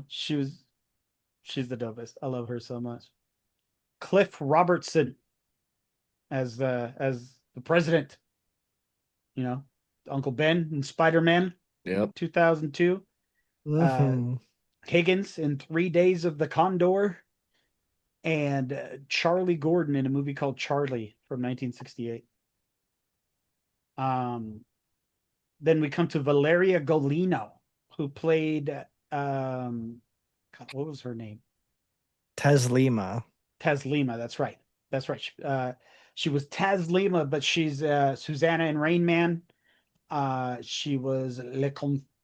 She's the dopest. I love her so much. Cliff Robertson as the president. Uncle Ben in Spider-Man. Yep. 2002. Higgins in 3 Days of the Condor, and Charlie Gordon in a movie called Charlie from 1968. Then we come to Valeria Golino, who played what was her name? Teslima. That's right. She was Teslima, but she's Susanna in Rain Man. She was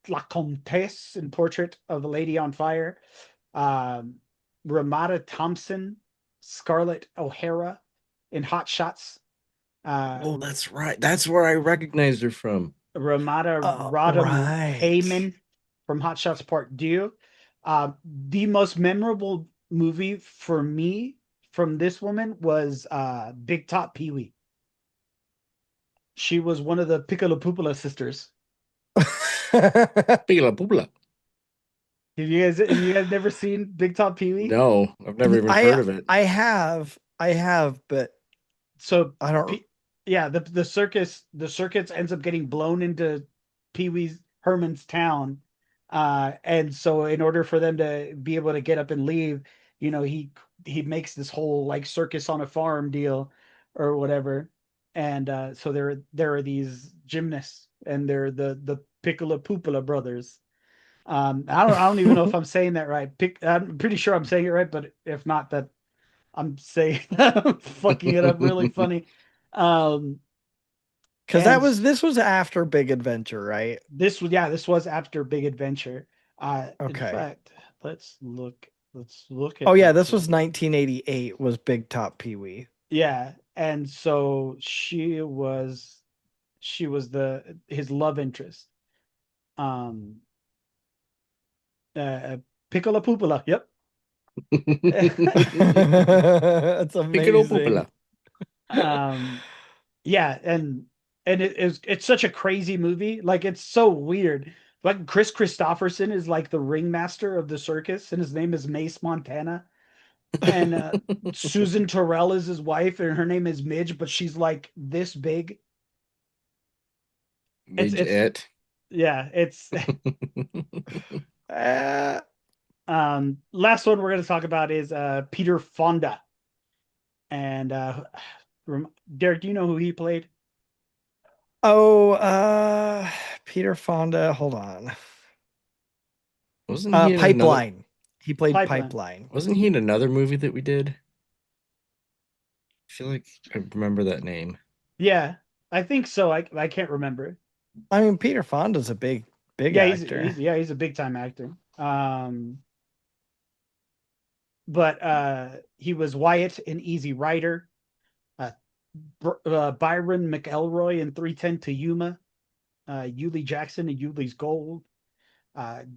La Comtesse in Portrait of a Lady on Fire. Ramada Thompson, Scarlett O'Hara in Hot Shots. Oh, that's right. That's where I recognized her from. Ramada Rodham Heyman from Hot Shots Part 2. The most memorable movie for me from this woman was Big Top Pee-wee. She was one of the Piccolo Pupula sisters. Piccolo Pupula. Have you guys never seen Big Top Pee-wee? No, I've never even heard of it. I have, but so I don't. The circus ends up getting blown into Pee-wee Herman's town, and so in order for them to be able to get up and leave, he makes this whole like circus on a farm deal or whatever, and so there are these gymnasts, and they're the Piccola Pupula brothers. I don't even know if I'm saying that right. I'm pretty sure I'm saying it right, but if not, that I'm saying I'm fucking it up really funny. Because this was after Big Adventure, right? This was after Big Adventure. Okay. In fact, let's look at this was 1988 was Big Top Pee-wee. Yeah, and so she was his love interest. Piccola Pupula. Yep. That's amazing. Yeah, and it's such a crazy movie. Like, it's so weird. Like, Chris Christopherson is like the ringmaster of the circus, and his name is Mace Montana. And Susan Terrell is his wife, and her name is Midge, but she's like this big. Midget. Yeah, it's last one we're going to talk about is Peter Fonda. And Derek, do you know who he played? Oh, Peter Fonda. Hold on. Wasn't he in Pipeline? He played Pipeline. Wasn't he in another movie that we did? I feel like I remember that name. Yeah, I think so. I can't remember. I mean, Peter Fonda's a big Big Yeah, actor. he's a big time actor. But he was Wyatt in Easy Rider, uh, Byron McElroy in 310 to Yuma, Yulee Jackson in Yulee's Gold,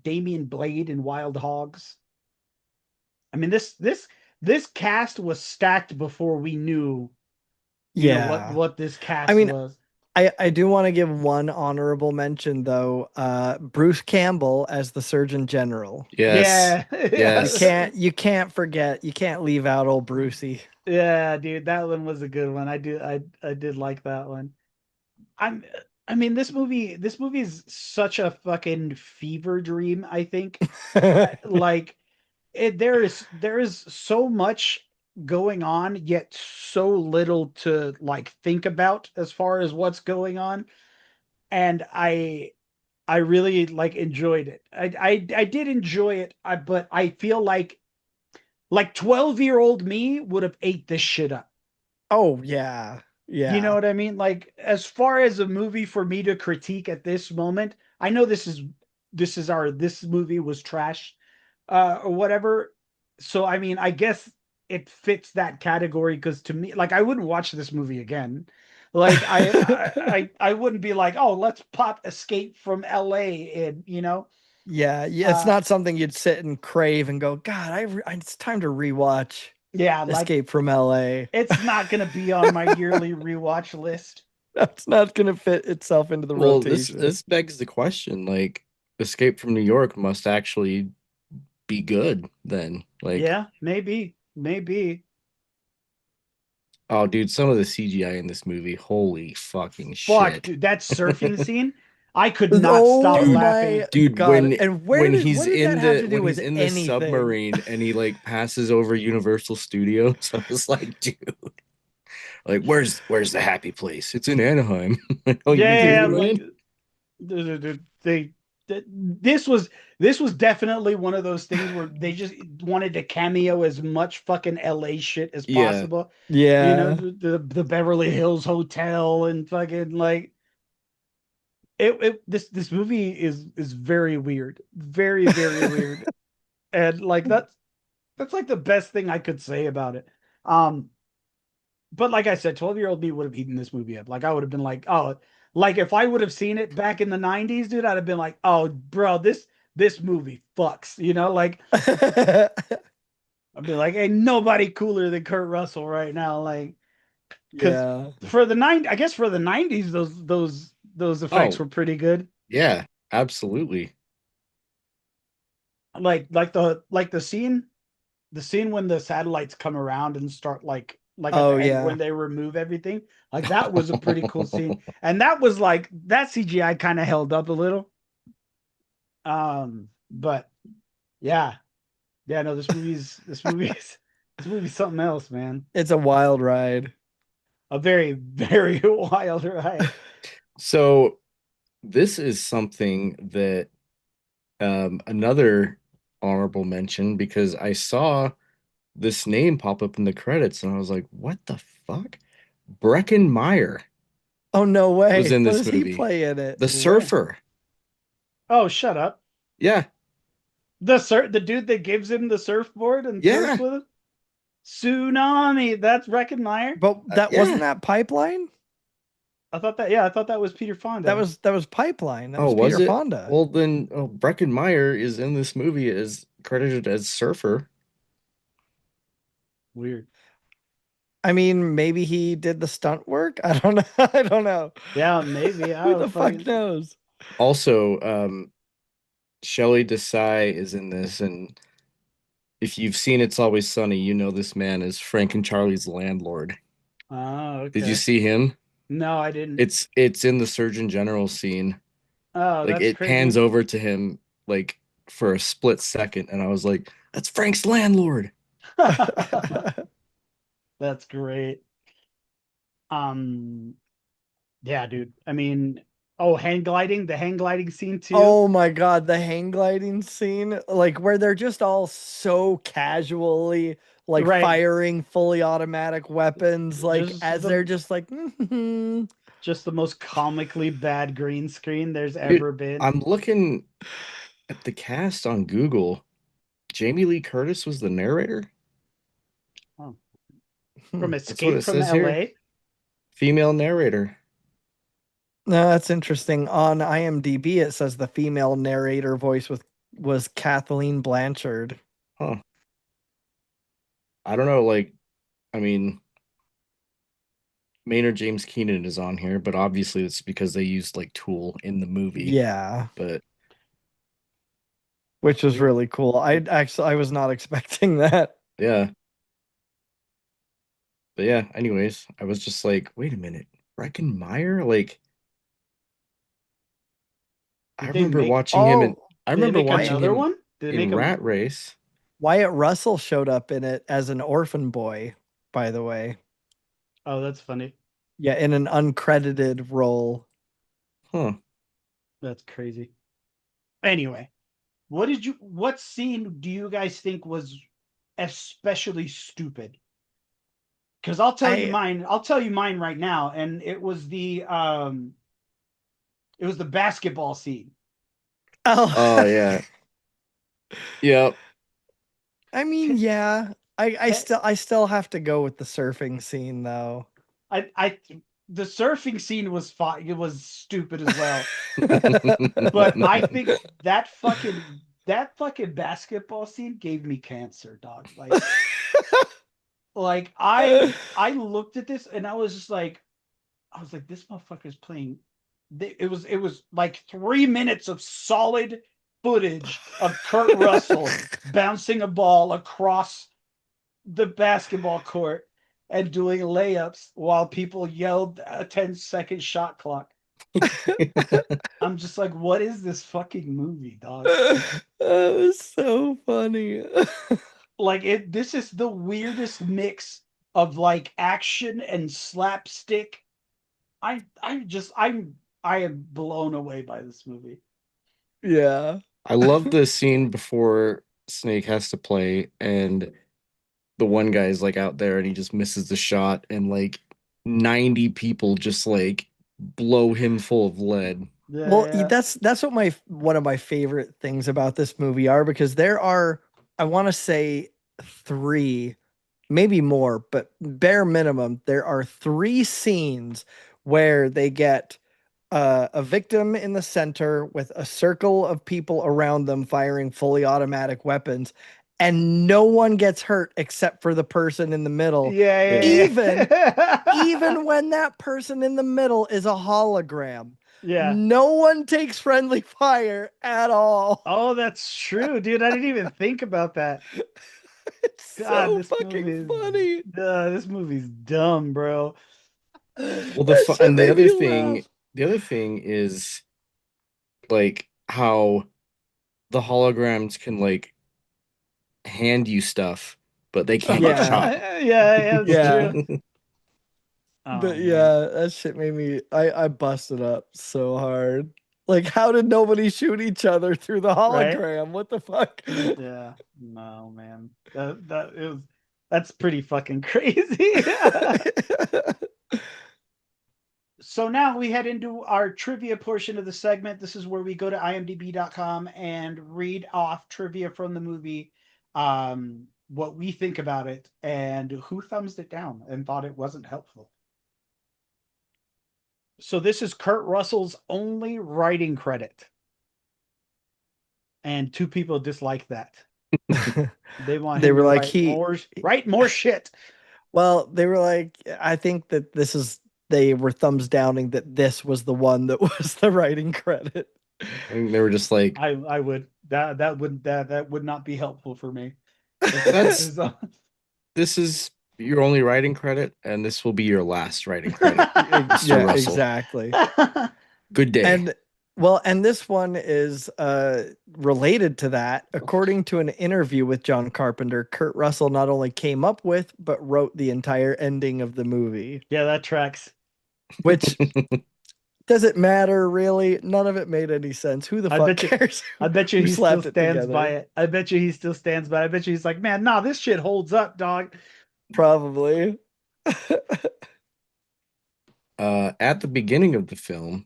Damian Blade in Wild Hogs. I mean, this cast was stacked before we knew, Yeah. what this cast I mean, was. I do want to give one honorable mention though. Bruce Campbell as the Surgeon General. Yes. Yeah, Yes. You can't forget. You can't leave out old Brucey. yeah, dude, that one was a good one. I did like that one. I'm I mean, this movie is such a fucking fever dream, I think. Like there is so much going on, yet so little to like think about as far as what's going on. And I really like enjoyed it. I did enjoy it, but I feel like 12-year-old me would have ate this shit up. Oh yeah. You know Yeah. what I mean? Like, as far as a movie for me to critique at this moment, I know this movie was trash, or whatever. So I mean, I guess it fits that category, because to me, like, I wouldn't watch this movie again. Like, I wouldn't be like, oh, let's pop Escape from L.A. in, Yeah, it's uh not something you'd sit and crave and go, God, it's time to rewatch yeah, like, Escape from L.A. it's not gonna be on my yearly rewatch list. That's not gonna fit itself into the Well, this rotation. this begs the question, like, Escape from New York must actually be good then. Like, Yeah, maybe. oh dude, some of the CGI in this movie, holy fucking Fuck, shit. dude, that surfing scene, I could not stop Oh Dude, laughing. my dude, God. And when what he's did that in have the to do when with he's in the anything? submarine and he like passes over Universal Studios, I was like, dude, like where's the happy place? It's in Anaheim. Like, oh, you Yeah, did, like, Ryan? they this was definitely one of those things where they just wanted to cameo as much fucking LA shit as Yeah. possible. Yeah. The Beverly Hills Hotel, and fucking like this movie is very weird. Very, very weird. And like that's like the best thing I could say about it. Um but like I said, 12-year-old me would have eaten this movie up. Like, I would have been like, oh, like if I would have seen it back in the 90s, dude, I'd have been like, oh, bro, this movie fucks, like, I'd be like, ain't nobody cooler than Kurt Russell right now. Like, because Yeah. I guess for the 90s, those effects Oh, were pretty good. yeah, absolutely. Like the scene when the satellites come around and start like at Oh the end yeah. when they remove everything, like, that was a pretty cool scene. And that was like, that CGI kind of held up a little. But yeah, no, this movie's something else, man. It's a wild ride. A very, very wild ride. So this is something that another honorable mention, because I saw this name pop up in the credits and I was like, what the fuck? Brecken Meyer Oh no was way. in What this does he movie. play in it? The Where? surfer. Oh, shut up. Yeah. The dude that gives him the surfboard and surfs Yeah. with him. Tsunami. That's Breckenmeyer. But that wasn't Yeah. that Pipeline? I thought that was Peter Fonda. That was Pipeline. That Oh, was was Peter it? Fonda. Well, then, oh, Brecken Meyer is in this movie as credited as surfer. Weird. I mean, maybe he did the stunt work. I don't know. I don't know. Yeah, maybe. I Who don't the fuck fucking. knows? Also, Shelley Desai is in this, and if you've seen It's Always Sunny, you know this man is Frank and Charlie's landlord. Oh, Did you okay. see him? No, I didn't. It's in the Surgeon General scene. Oh, Like, that's it pans crazy. over to him like for a split second, and I was like, "That's Frank's landlord." That's great. Um, yeah, dude. I mean, oh, the hang gliding scene too. Oh my God, the hang gliding scene, like where they're just all so casually like Right. firing fully automatic weapons, like Just as they're the just like, Just the most comically bad green screen there's Dude, ever been. I'm looking at the cast on Google. Jamie Lee Curtis was the narrator. From That's what Escape it from says here. L.A. Female narrator. No, that's interesting. On IMDb, it says the female narrator voice was Kathleen Blanchard. Huh. I don't know, like, I mean, Maynard James Keenan is on here, but obviously it's because they used like Tool in the movie. Yeah, But which was really cool. I was not expecting that. yeah. But yeah, anyways, I was just like, wait a minute, Breckin Meyer? Like, I Did they remember make? watching him in Oh, I Did they remember make watching another him one? Did they in make Rat Race. Wyatt Russell showed up in it as an orphan boy, by the way. Oh, that's funny. Yeah, in an uncredited role. Huh. That's crazy. Anyway, what scene do you guys think was especially stupid? Because I'll tell you mine right now, and it was the basketball scene. Oh yeah. Yep. I mean, yeah. I still have to go with the surfing scene though. I the surfing scene was fine. It was stupid as well. But I think that fucking basketball scene gave me cancer, dog. Like I looked at this and I was like, this motherfucker's playing. It was like 3 minutes of solid footage of Kurt Russell bouncing a ball across the basketball court and doing layups while people yelled a 10-second shot clock. I'm just like, what is this fucking movie, dog? That was so funny. Like this is the weirdest mix of like action and slapstick. I am blown away by this movie. Yeah. I love the scene before Snake has to play and the one guy's like out there and he just misses the shot and like 90 people just like blow him full of lead. Yeah, Well, yeah. that's what one of my favorite things about this movie are, because there are, I want to say, three, maybe more, but bare minimum, there are three scenes where they get a victim in the center with a circle of people around them firing fully automatic weapons, and no one gets hurt except for the person in the middle. Yeah, Even yeah. even when that person in the middle is a hologram. Yeah. No one takes friendly fire at all. Oh, that's true, dude. I didn't even think about that. It's God, so fucking funny. This movie's dumb, bro. Well, That shit and made me laugh. the other thing is like how the holograms can like hand you stuff, but they can't get Yeah. shot. Yeah, that's Yeah. true. Oh, But man. yeah, that shit made me I busted up so hard. Like, how did nobody shoot each other through the Right? hologram? What the fuck? Yeah. No, man. That's pretty fucking crazy. So now we head into our trivia portion of the segment. This is where we go to imdb.com and read off trivia from the movie, what we think about it, and who thumbs it down and thought it wasn't helpful. So this is Kurt Russell's only writing credit. And two people dislike that. They want They him were to like, write more shit. well, they were like, I think that they were thumbs downing that this was the one that was the writing credit. I think they were just like, I would that would not be helpful for me. that's this is your only writing credit, and this will be your last writing credit, Mr. Yeah, Russell. exactly. Good day. And this one is related to that. According to an interview with John Carpenter, Kurt Russell not only came up with, but wrote the entire ending of the movie. Yeah, that tracks. Which, does it matter, really? None of it made any sense. Who the fuck cares? I bet you Who he still slapped it stands together? by it. I bet you he still stands by it. I bet you he's like, man, nah, this shit holds up, dog. Probably. At the beginning of the film,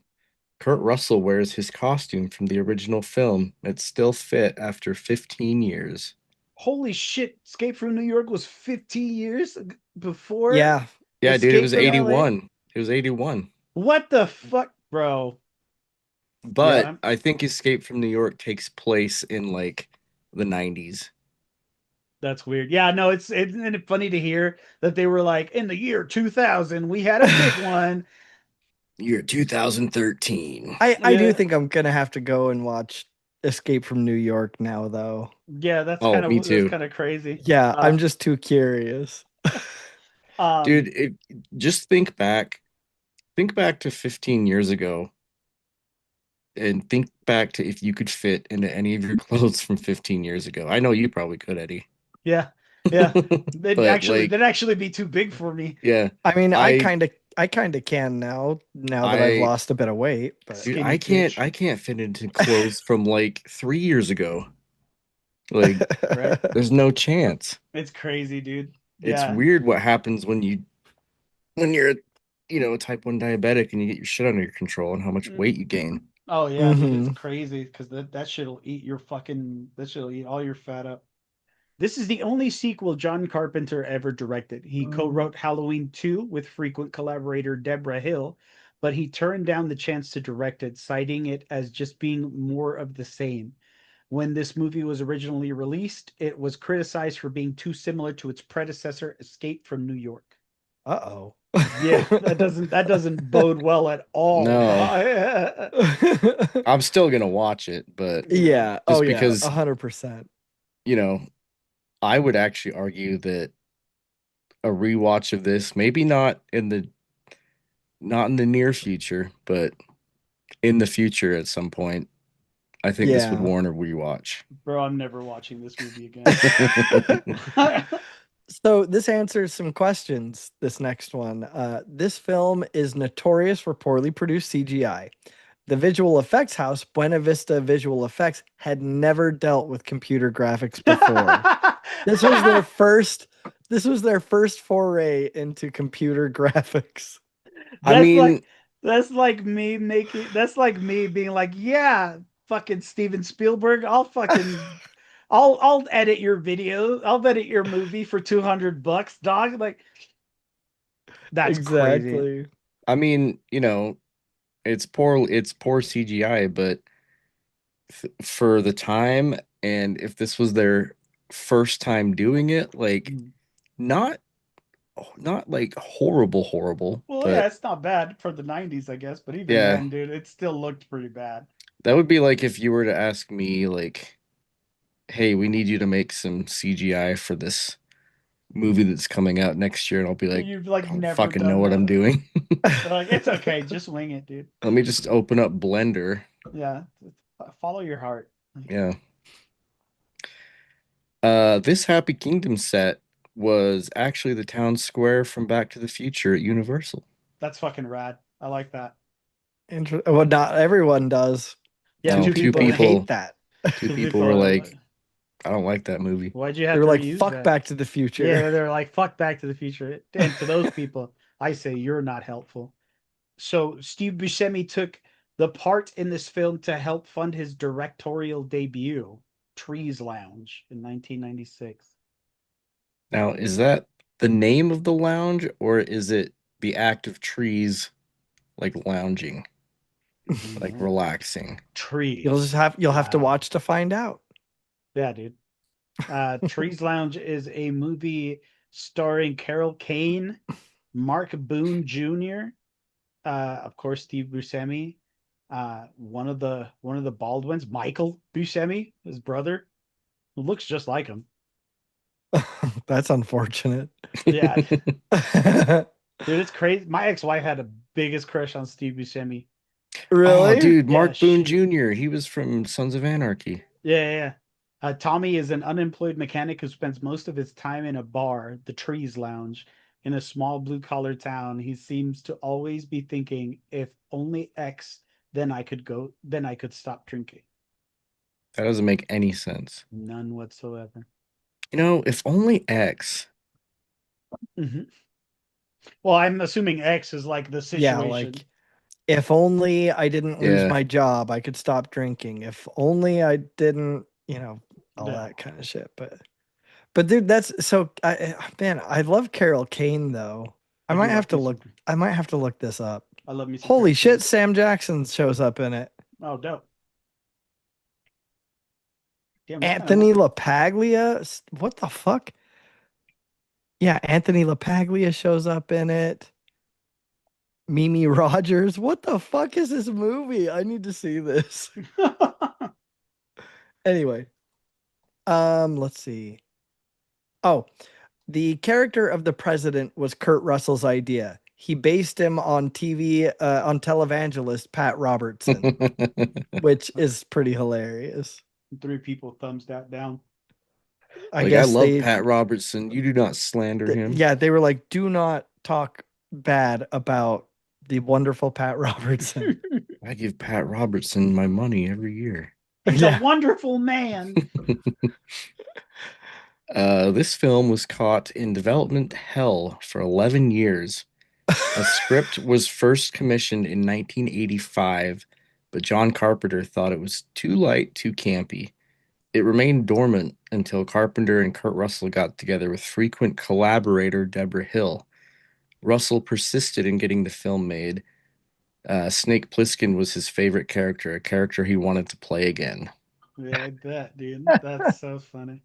Kurt Russell wears his costume from the original film. It's still fit after 15 years. Holy shit! Escape from New York was 15 years before Yeah. Yeah, dude, it Escape was from L.A. 81. It was 81. What the fuck, bro? Yeah, But I think Escape from New York takes place in like the 90s. that's weird. Yeah, no, isn't it funny to hear that they were like in the year 2000 we had a big one. Year 2013. I do Yeah, think I'm gonna have to go and watch Escape from New York now, though. yeah, Oh, me that's too. kind of crazy. Yeah, I'm just too curious. Um, Dude, just think back to 15 years ago and think back to if you could fit into any of your clothes from 15 years ago. I know you probably could, Eddie. yeah, yeah. But like, They'd actually be too big for me. yeah, I mean, I I kind of can now that I've I lost a bit of weight, but dude, Skinny bitch, I can't fit into clothes from like 3 years ago. Like, right? there's no chance. It's crazy, dude. It's Yeah. weird what happens when you're, a type 1 diabetic and you get your shit under control and how much weight you gain. Oh yeah, dude, it's hmm crazy because that shit'll eat that shit'll eat all your fat up. This is the only sequel John Carpenter ever directed. He co-wrote Halloween 2 with frequent collaborator Deborah Hill, but he turned down the chance to direct it, citing it as just being more of the same. When this movie was originally released, it was criticized for being too similar to its predecessor, Escape from New York. Uh-oh. Yeah, that doesn't bode well at all. No, I'm still gonna watch it, but Yeah. Yeah. Oh just yeah, because, 100%. you know, I would actually argue that a rewatch of this, maybe not in the near future, but in the future at some point, I think this would Yeah. warrant a rewatch. Bro, I'm never watching this movie again. So this answers some questions, this next one. This film is notorious for poorly produced CGI. The visual effects house, Buena Vista Visual Effects, had never dealt with computer graphics before. This was their first this was their first foray into computer graphics. I That's like mean, that's like me being like, yeah, fucking Steven Spielberg, I'll edit your video, I'll edit your movie for $200, dog. Like that's crazy. Exactly. I mean, it's poor CGI, but for the time, and if this was their first time doing it, like Mm. not not like horrible, Well, yeah, but it's not bad for the 90s, I guess, but even yeah, then, dude, it still looked pretty bad. that would be like if you were to ask me like, "Hey, we need you to make some CGI for this movie that's coming out next year," and I'll be like, You've like "I don't never fucking know done what I'm that. doing." They're like, it's okay, just wing it, dude. Let me just open up Blender. Yeah, follow your heart. Yeah. This Happy Kingdom set was actually the town square from Back to the Future at Universal. That's fucking rad. I like that. Well, not everyone does. Yeah, Two No, people hate that. two two people were people. like, I don't like that movie. Why'd you They have were to like, reuse fuck that? Back to the Future. Yeah, they're like, fuck Back to the Future. And to those people, I say you're not helpful. So Steve Buscemi took the part in this film to help fund his directorial debut, Trees Lounge, in 1996. Now, is that the name of the lounge or is it the act of trees like lounging, like relaxing? Trees You'll have to Lounge. watch to find out. Yeah, dude. Trees Lounge is a movie starring Carol Kane, Mark Boone Jr., of course, Steve Buscemi, one of the Baldwins, Michael Buscemi, his brother, who looks just like him. That's unfortunate. Yeah, dude, it's crazy. My ex-wife had the biggest crush on Steve Buscemi. Oh, Really? dude, Yeah, Mark Boone Jr., he was from Sons of Anarchy. yeah. Tommy is an unemployed mechanic who spends most of his time in a bar, the Trees Lounge, in a small blue-collar town. He seems to always be thinking, if only X, then I could stop drinking. That doesn't make any sense. None whatsoever. If only X. Mhm. Well, I'm assuming X is like the Yeah, situation. like if only I didn't lose Yeah. my job, I could stop drinking. If only I didn't, all Yeah. that kind of shit. But dude, that's so. Man, I love Carol Kane though. I might have to look. I might have to look this up. I love me some Holy Carol shit, Kane. Sam Jackson shows up in it. Oh, dope. Damn, Anthony LaPaglia. What the fuck? Yeah, Anthony LaPaglia shows up in it. Mimi Rogers. What the fuck is this movie? I need to see this. Anyway, let's see. Oh, the character of the president was Kurt Russell's idea. He based him on on televangelist Pat Robertson, which is pretty hilarious. 3 people thumbs that down. I I guess love Pat Robertson. You do not slander him. Yeah, they were like, do not talk bad about the wonderful Pat Robertson. I give Pat Robertson my money every year. He's a wonderful man. This film was caught in development hell for 11 years. A script was first commissioned in 1985, but John Carpenter thought it was too light, too campy. It remained dormant until Carpenter and Kurt Russell got together with frequent collaborator Deborah Hill. Russell persisted in getting the film made. Snake Plissken was his favorite character, a character he wanted to play again. Yeah, I bet, dude. That's so funny.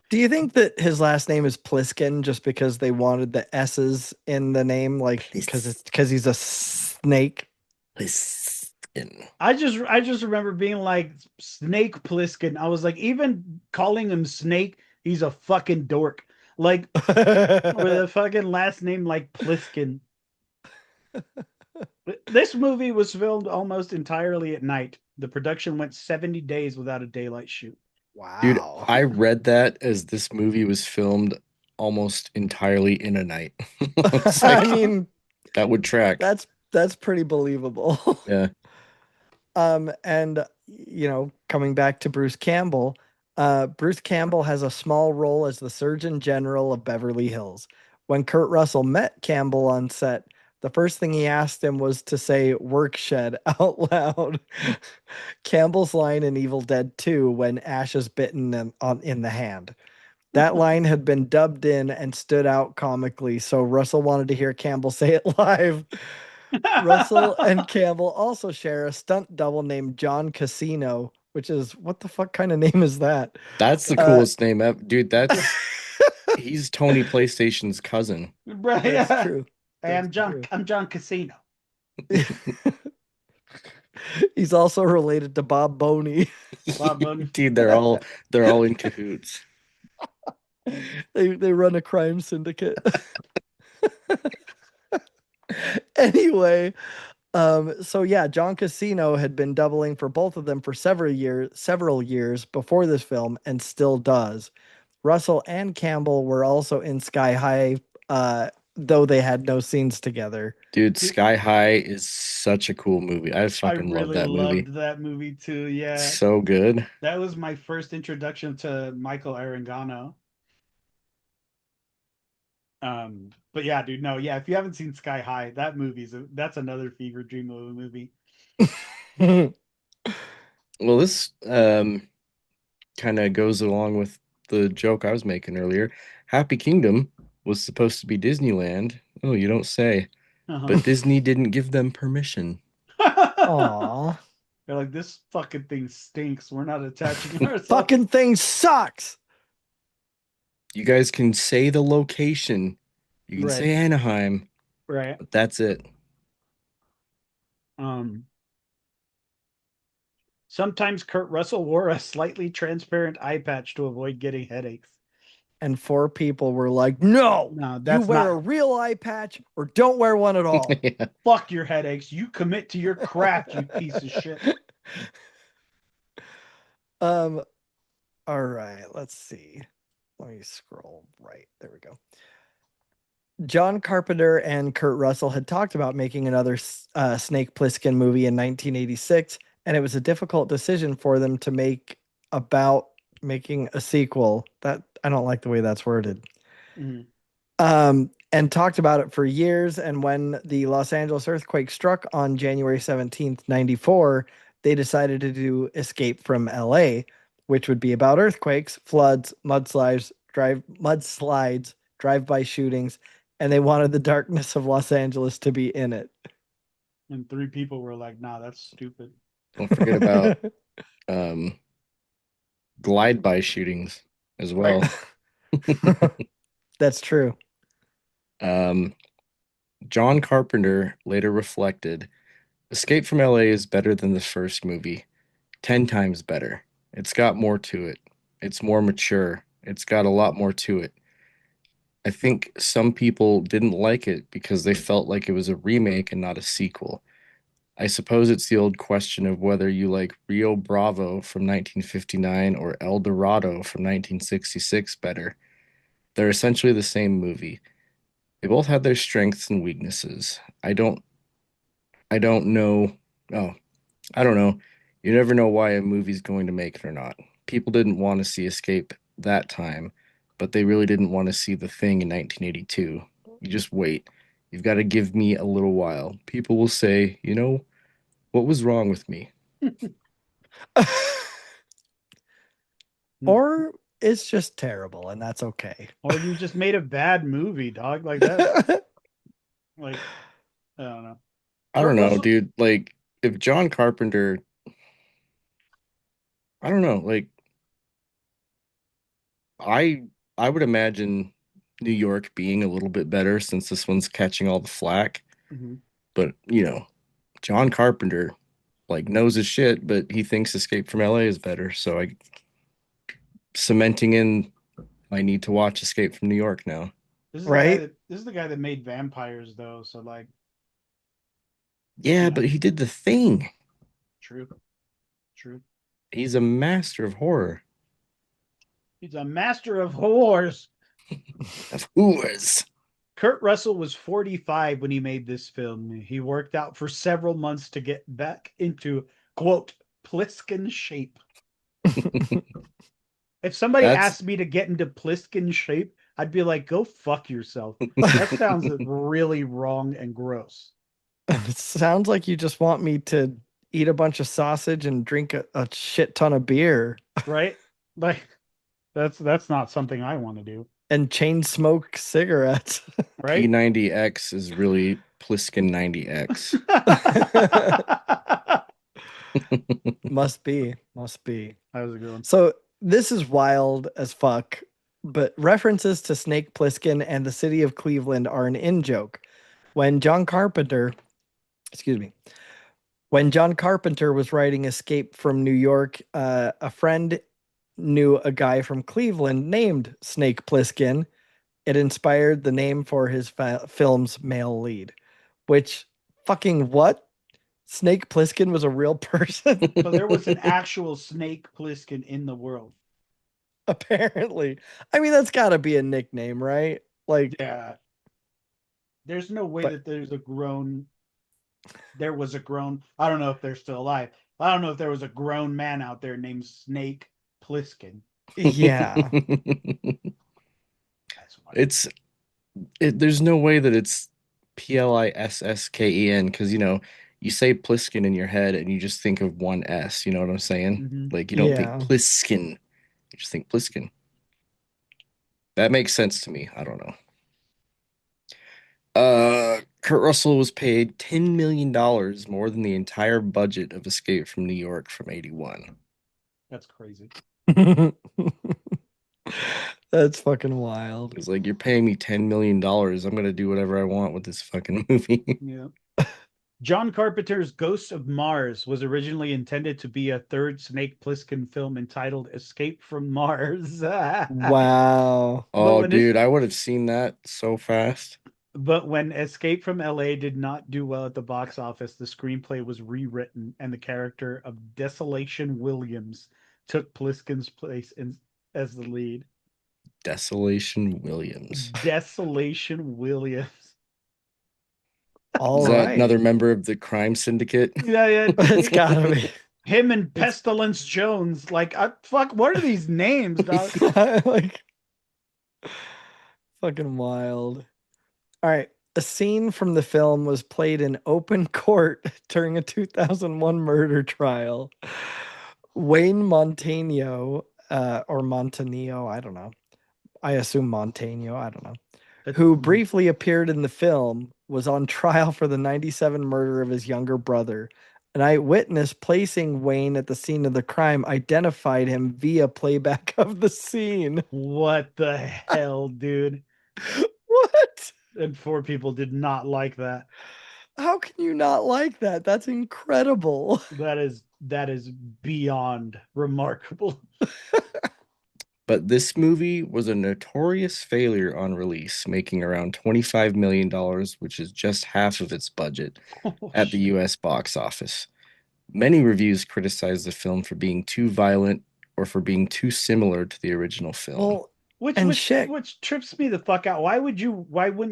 Do you think that his last name is Pliskin just because they wanted the S's in the name, like because he's a snake? Plissken. I just remember being like Snake Plissken. I was like, even calling him Snake, he's a fucking dork. Like with a fucking last name like Plissken. This movie was filmed almost entirely at night. The production went 70 days without a daylight shoot. Wow. Dude, I read that as this movie was filmed almost entirely in a night. It's like, I mean, that would track. That's pretty believable. Yeah. And coming back to Bruce Campbell has a small role as the Surgeon General of Beverly Hills. When Kurt Russell met Campbell on set, the first thing he asked him was to say "work shed" out loud. Campbell's line in Evil Dead 2 when Ash is bitten in the hand. That line had been dubbed in and stood out comically, so Russell wanted to hear Campbell say it live. Russell and Campbell also share a stunt double named John Casino, which is, what the fuck kind of name is that? That's the coolest name ever. Dude, he's Tony PlayStation's cousin. Right. That's true. Hey, I'm John Casino. He's also related to Bob Boney. Bob Boney. Dude, they're all in cahoots. They run a crime syndicate. Anyway, so yeah, John Casino had been doubling for both of them for several years before this film, and still does. Russell and Campbell were also in Sky High, though they had no scenes together. Dude, Sky High is such a cool movie. I fucking love that movie. I loved that movie too. Yeah, so good. That was my first introduction to Michael Arengano. But yeah, dude, no, yeah. If you haven't seen Sky High, that's another fever dream of a movie. Well, this kind of goes along with the joke I was making earlier. Happy Kingdom was supposed to be Disneyland. Oh, you don't say. But Disney didn't give them permission. Aww. They're like, this fucking thing stinks. We're not attaching ourselves. Fucking thing sucks. You guys can say the location. You can say Anaheim. Right. But that's it. Sometimes Kurt Russell wore a slightly transparent eye patch to avoid getting headaches. And 4 people were like, no, you wear a real eye patch or don't wear one at all. Yeah. Fuck your headaches. You commit to your craft, you piece of shit. All right, let's see. Let me scroll right. There we go. John Carpenter and Kurt Russell had talked about making another Snake Plissken movie in 1986, and it was a difficult decision for them to make about making a sequel. That I don't like the way that's worded. Mm-hmm. and talked about it for years. And when the Los Angeles earthquake struck on January 17th, 94, they decided to do Escape from L.A., which would be about earthquakes, floods, mudslides, drive-by shootings, and they wanted the darkness of Los Angeles to be in it. And 3 people were like, "Nah, that's stupid." Don't forget about glide by shootings as well. That's true. John Carpenter later reflected, Escape from LA is better than the first movie. 10 times better. It's got more to it. It's more mature. It's got a lot more to it. I think some people didn't like it because they felt like it was a remake and not a sequel. I suppose it's the old question of whether you like Rio Bravo from 1959 or El Dorado from 1966 better. They're essentially the same movie. They both had their strengths and weaknesses. I don't know. Oh, I don't know. You never know why a movie's going to make it or not. People didn't want to see Escape that time, but they really didn't want to see The Thing in 1982. You just wait. You've got to give me a little while. People will say, what was wrong with me? Or it's just terrible, and that's okay. Or you just made a bad movie, dog. Like that. Like, I don't know. I don't know, Russell- dude. Like, if John Carpenter, I don't know, like, I would imagine New York being a little bit better since this one's catching all the flack. Mhm. But, John Carpenter, like, knows his shit, but he thinks Escape from LA is better. So I cementing in my need to watch Escape from New York now. This is Right? this is the guy that made vampires, though. So like, Yeah, but he did The Thing. true. He's a master of horror. He's a master of whores. Of whores. Kurt Russell was 45 when he made this film. He worked out for several months to get back into, quote, Plissken shape. If somebody asked me to get into Plissken shape, I'd be like, go fuck yourself. That sounds really wrong and gross. It sounds like you just want me to eat a bunch of sausage and drink a shit ton of beer. Right? Like, that's not something I want to do. And chain smoke cigarettes. Right? P90X is really Pliskin 90X. Must be. That was a good one. So this is wild as fuck, but references to Snake Plissken and the city of Cleveland are an in-joke. When John Carpenter was writing Escape from New York, a friend knew a guy from Cleveland named Snake Plissken. It inspired the name for his film's male lead. Which, fucking what? Snake Plissken was a real person? So there was an actual Snake Plissken in the world. Apparently. I mean, that's got to be a nickname, right? Like, yeah. There's no way that there was a grown. I don't know if they're still alive. I don't know if there was a grown man out there named Snake Plissken. Yeah. There's no way that it's Plisken because you say Pliskin in your head and you just think of one S. You know what I'm saying? Mm-hmm. Like you don't think Pliskin, you just think Pliskin. That makes sense to me. I don't know. Kurt Russell was paid $10 million more than the entire budget of Escape from New York from '81. That's crazy. That's fucking wild. It's like, you're paying me $10 million. I'm gonna do whatever I want with this fucking movie. Yeah. John Carpenter's Ghost of Mars was originally intended to be a third Snake Plissken film entitled Escape from Mars. Wow. Oh, dude, I would have seen that so fast. But when Escape from L.A. did not do well at the box office, the screenplay was rewritten and the character of Desolation Williams took Plisken's place as the lead. Desolation Williams. Desolation Williams. All Is that right. another member of the crime syndicate? Yeah. It's gotta be. Him and Pestilence Jones. Like, fuck, what are these names, dog? Like, fucking wild. All right. A scene from the film was played in open court during a 2001 murder trial. Wayne Montano, or Montanio, I don't know. I assume Montano, I don't know. Who briefly appeared in the film, was on trial for the 97 murder of his younger brother. An eyewitness placing Wayne at the scene of the crime identified him via playback of the scene. What the hell, dude? What? And 4 people did not like that. How can you not like that? That's incredible. That is beyond remarkable. But this movie was a notorious failure on release, making around $25 million, which is just half of its budget at the US box office. Many reviews criticized the film for being too violent or for being too similar to the original film. Well, which trips me the fuck out. Why wouldn't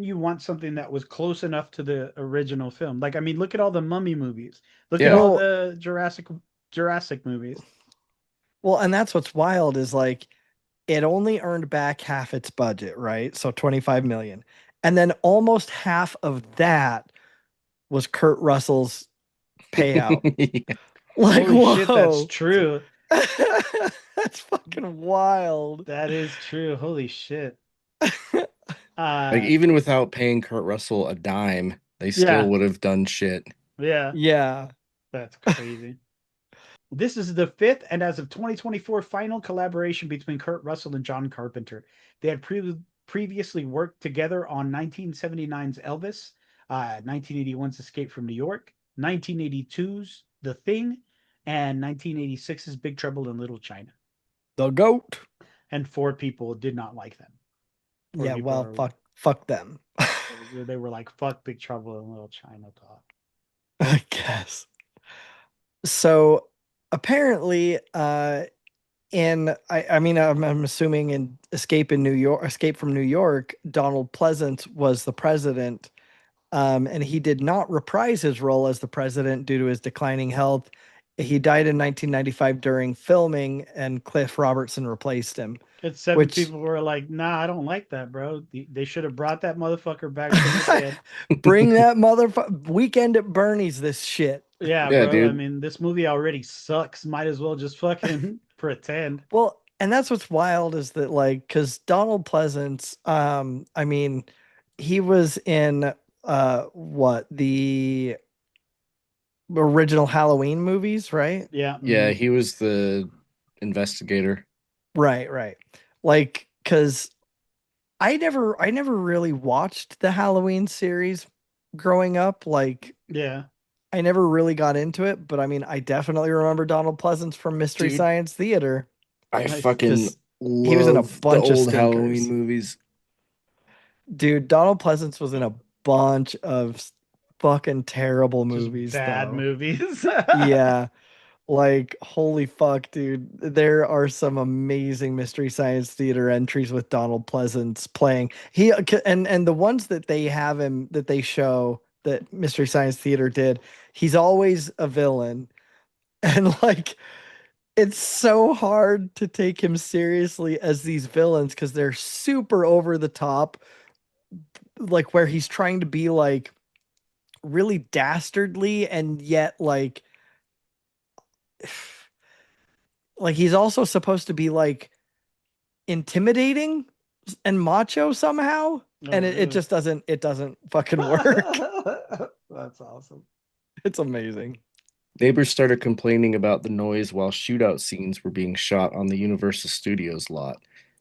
you want something that was close enough to the original film? Like, I mean, look at all the Mummy movies. Look at all the Jurassic movies. Well, and that's what's wild is like it only earned back half its budget, right? So 25 million. And then almost half of that was Kurt Russell's payout. Yeah. Like, holy shit, that's true. That's fucking wild. That is true. Holy shit. Like, even without paying Kurt Russell a dime, they still would have done shit. Yeah. Yeah. That's crazy. This is the 5th and as of 2024 final collaboration between Kurt Russell and John Carpenter. They had previously worked together on 1979's Elvis, 1981's Escape from New York, 1982's The Thing, and 1986's Big Trouble in Little China. The GOAT. And 4 people did not like them. Yeah, well, fuck them. They were like, fuck Big Trouble in Little China talk. I guess. So apparently, I mean, I'm assuming in Escape from New York, Donald Pleasance was the president, and he did not reprise his role as the president due to his declining health. He died in 1995 during filming, and Cliff Robertson replaced him. And 7 people were like, nah, I don't like that, bro. They should have brought that motherfucker back from the dead. Bring that motherfucker. Weekend at Bernie's this shit. Yeah, bro. Dude. I mean, this movie already sucks. Might as well just fucking pretend. Well, and that's what's wild is that, like, because Donald Pleasance, I mean, he was in the original Halloween movies, right? Yeah. Yeah, he was the investigator. Right. Like, because I never really watched the Halloween series growing up. Like, yeah, I never really got into it, but I mean, I definitely remember Donald Pleasance from Mystery Science Theater. I fucking love he was in a bunch the of old stinkers. Halloween movies. Dude, Donald Pleasance was in a bunch of fucking terrible movies. Just bad movies. Yeah. Like, holy fuck, dude. There are some amazing Mystery Science Theater entries with Donald Pleasance playing. And the ones that they have him, that they show that Mystery Science Theater did, he's always a villain. And like, it's so hard to take him seriously as these villains because they're super over the top. Like, where he's trying to be like really dastardly and yet like he's also supposed to be like intimidating and macho somehow. And it just doesn't fucking work. That's awesome. It's amazing. Neighbors started complaining about the noise while shootout scenes were being shot on the Universal Studios lot.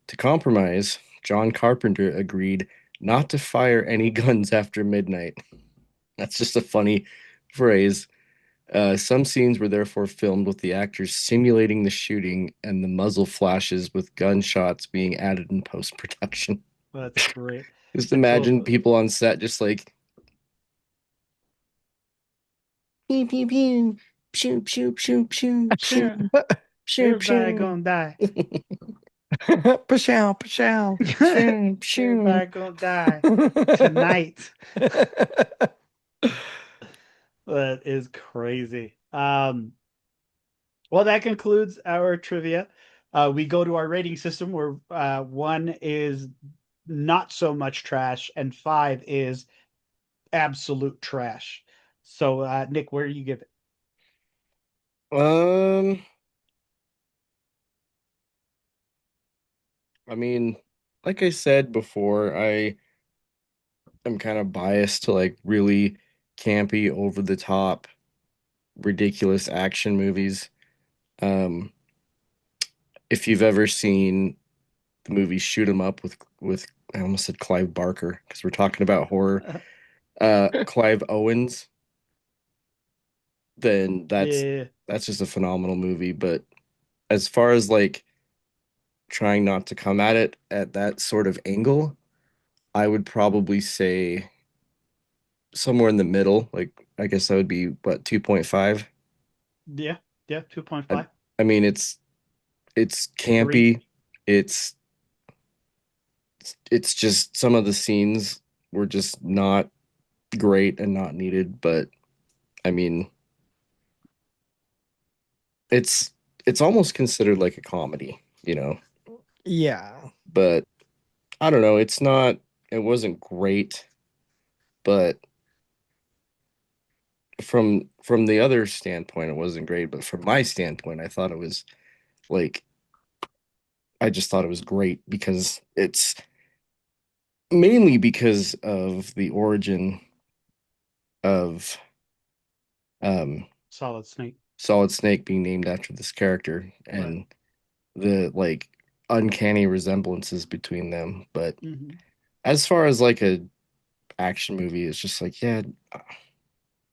To compromise, John Carpenter agreed not to fire any guns after midnight. That's just a funny phrase. Some scenes were therefore filmed with the actors simulating the shooting and the muzzle flashes with gunshots being added in post-production. That's great. Just imagine people on set just like pew pew pew pew pew pew pew pew pew. Everybody gonna die. Pashow, pashow. Everybody gonna die tonight. That is crazy. Well, that concludes our trivia. We go to our rating system where 1 is not so much trash, and 5 is absolute trash. So, Nick, where do you give it? I mean, like I said before, I am kind of biased to like really campy, over the top, ridiculous action movies. Um, if you've ever seen the movie Shoot 'Em Up with I almost said Clive Barker because we're talking about horror. Clive Owens, then Yeah. that's just a phenomenal movie. But as far as like trying not to come at it at that sort of angle, I would probably say somewhere in the middle. Like I guess that would be what 2.5. Yeah. Yeah. I, 2.5. I mean it's Three. campy. It's it's just some of the scenes were just not great and not needed, but I mean it's it's almost considered like a comedy, you know. Yeah. But I don't know, it wasn't great, but from the other standpoint it wasn't great, but from my standpoint I thought it was like I just thought it was great because it's mainly because of the origin of um Solid Snake. Solid Snake being named after this character Right. and the like uncanny resemblances between them. But Mm-hmm. as far as like a action movie, it's just like, yeah,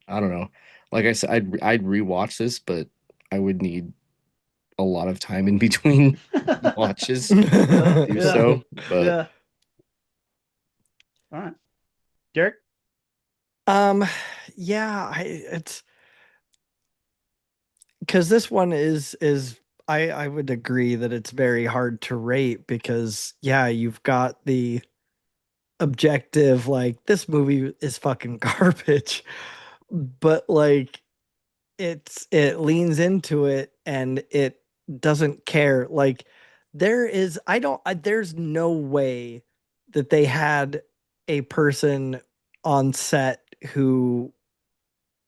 I don't know. Like I said, I'd rewatch this, but I would need a lot of time in between watches Yeah. to do Yeah. so. But Yeah. All right. Derek? um, yeah, it's because this one is I would agree that it's very hard to rate because yeah, you've got the objective like this movie is fucking garbage, but like it leans into it and it doesn't care. Like there's no way that they had a person on set who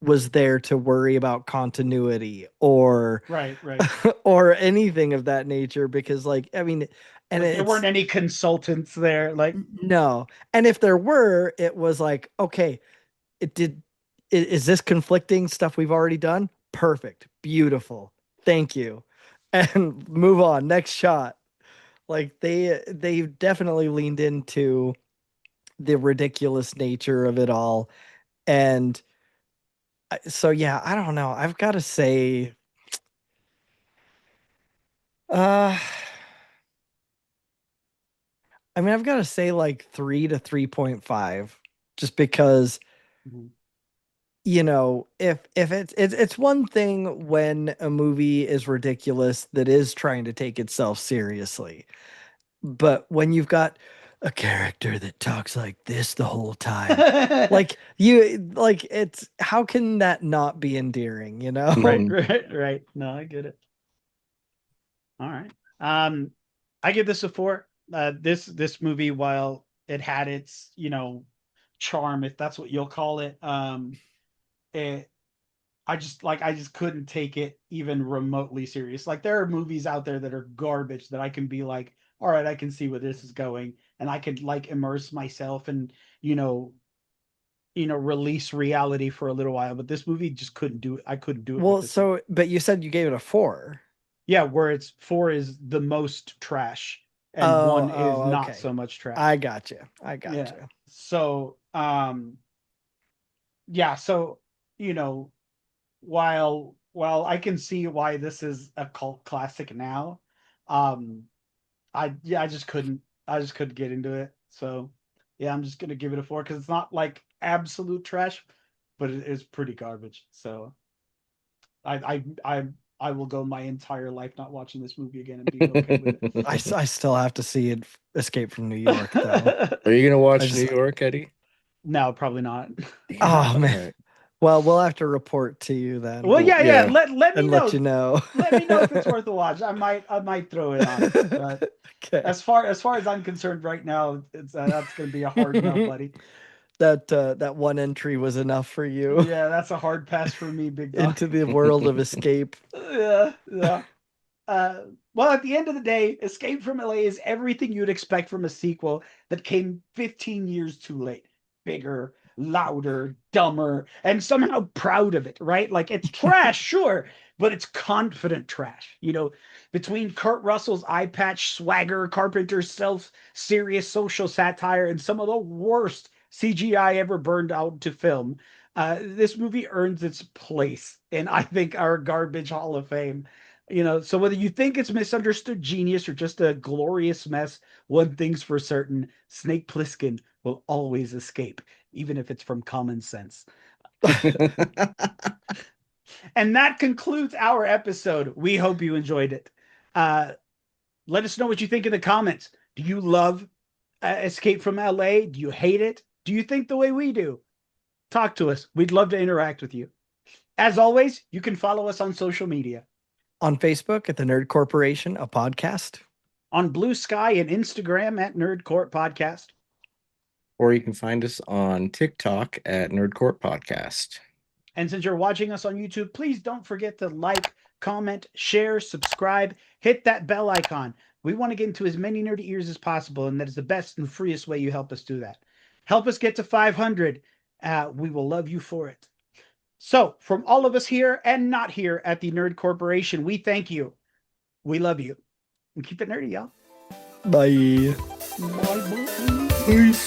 was there to worry about continuity or Right. Right. or anything of that nature because like I mean and Like there weren't it's any consultants there. Like, no, and if there were it was like okay is this conflicting stuff we've already done? Perfect. Beautiful. Thank you. And move on. Next shot. Like they definitely leaned into the ridiculous nature of it all. And so yeah, I don't know. I've got to say uh I mean I've got to say like 3 to 3.5 just because mhm. you know, if it's one thing when a movie is ridiculous that is trying to take itself seriously. But when you've got a character that talks like this the whole time, like you like it's how can that not be endearing, you know? Right. mhm. Right. Right. No, I get it. All right. I give this a 4. This movie, while it had its, charm, if that's what you'll call it, it I just couldn't take it even remotely serious. Like there are movies out there that are garbage that I can be like, all right, I can see where this is going, and I could like immerse myself and you know, release reality for a little while. But this movie just couldn't do it. I couldn't do it with Well, this one. so but you said you gave it a 4. Yeah, where it's 4 is the most trash, and Oh, 1 is oh, not okay. so much I trash. got you. I got Yeah. you. So, yeah. So, you know, while I can see why this is a cult classic now, um, I just couldn't get into it. So, yeah, I'm just gonna give it a 4 because it's not like absolute trash, but it is pretty garbage. So, I will go my entire life not watching this movie again and being okay with I still have to see it Escape from New York though. it. Are you gonna I watch New just York, Eddie? No, probably not. Damn it. oh All man. right. Well, we'll have to report to you then. Well, yeah. Yeah. Let me and know. let you know. Let me know if it's worth a watch. I might throw it on. But Okay. as far as I'm concerned right now, it's that's going to be a hard no, buddy. That one entry was enough for you Yeah, that's a hard pass for me, big dog. into the world of Escape. Yeah. Well, at the end of the day, Escape from LA is everything you'd expect from a sequel that came 15 years too late. Bigger, louder, dumber, and somehow proud of it, right? Like it's trash, sure, but it's confident trash. Between Kurt Russell's eye patch swagger, Carpenter's self-serious social satire, and some of the worst CGI ever burned out to film, this movie earns its place in, I think, our garbage Hall of Fame. So whether you think it's misunderstood genius or just a glorious mess, one thing's for certain: Snake Plissken will always escape, even if it's from common sense. And that concludes our episode. We hope you enjoyed it. Let us know what you think in the comments. Do you love Escape from LA? Do you hate it? Do you think the way we do? Talk to us. We'd love to interact with you. As always, you can follow us on social media. On Facebook at the Nerd Corporation, a podcast. On Blue Sky and Instagram at Nerd Court Podcast. Or you can find us on TikTok at Nerd Court Podcast. And since you're watching us on YouTube, please don't forget to like, comment, share, subscribe, hit that bell icon. We want to get into as many nerdy ears as possible, and that is the best and freest way you help us do that. Help us get to 500. We will love you for it. So, from all of us here and not here at the Nerd Corporation, we thank you. We love you. And keep it nerdy, y'all. Bye. Bye. Peace.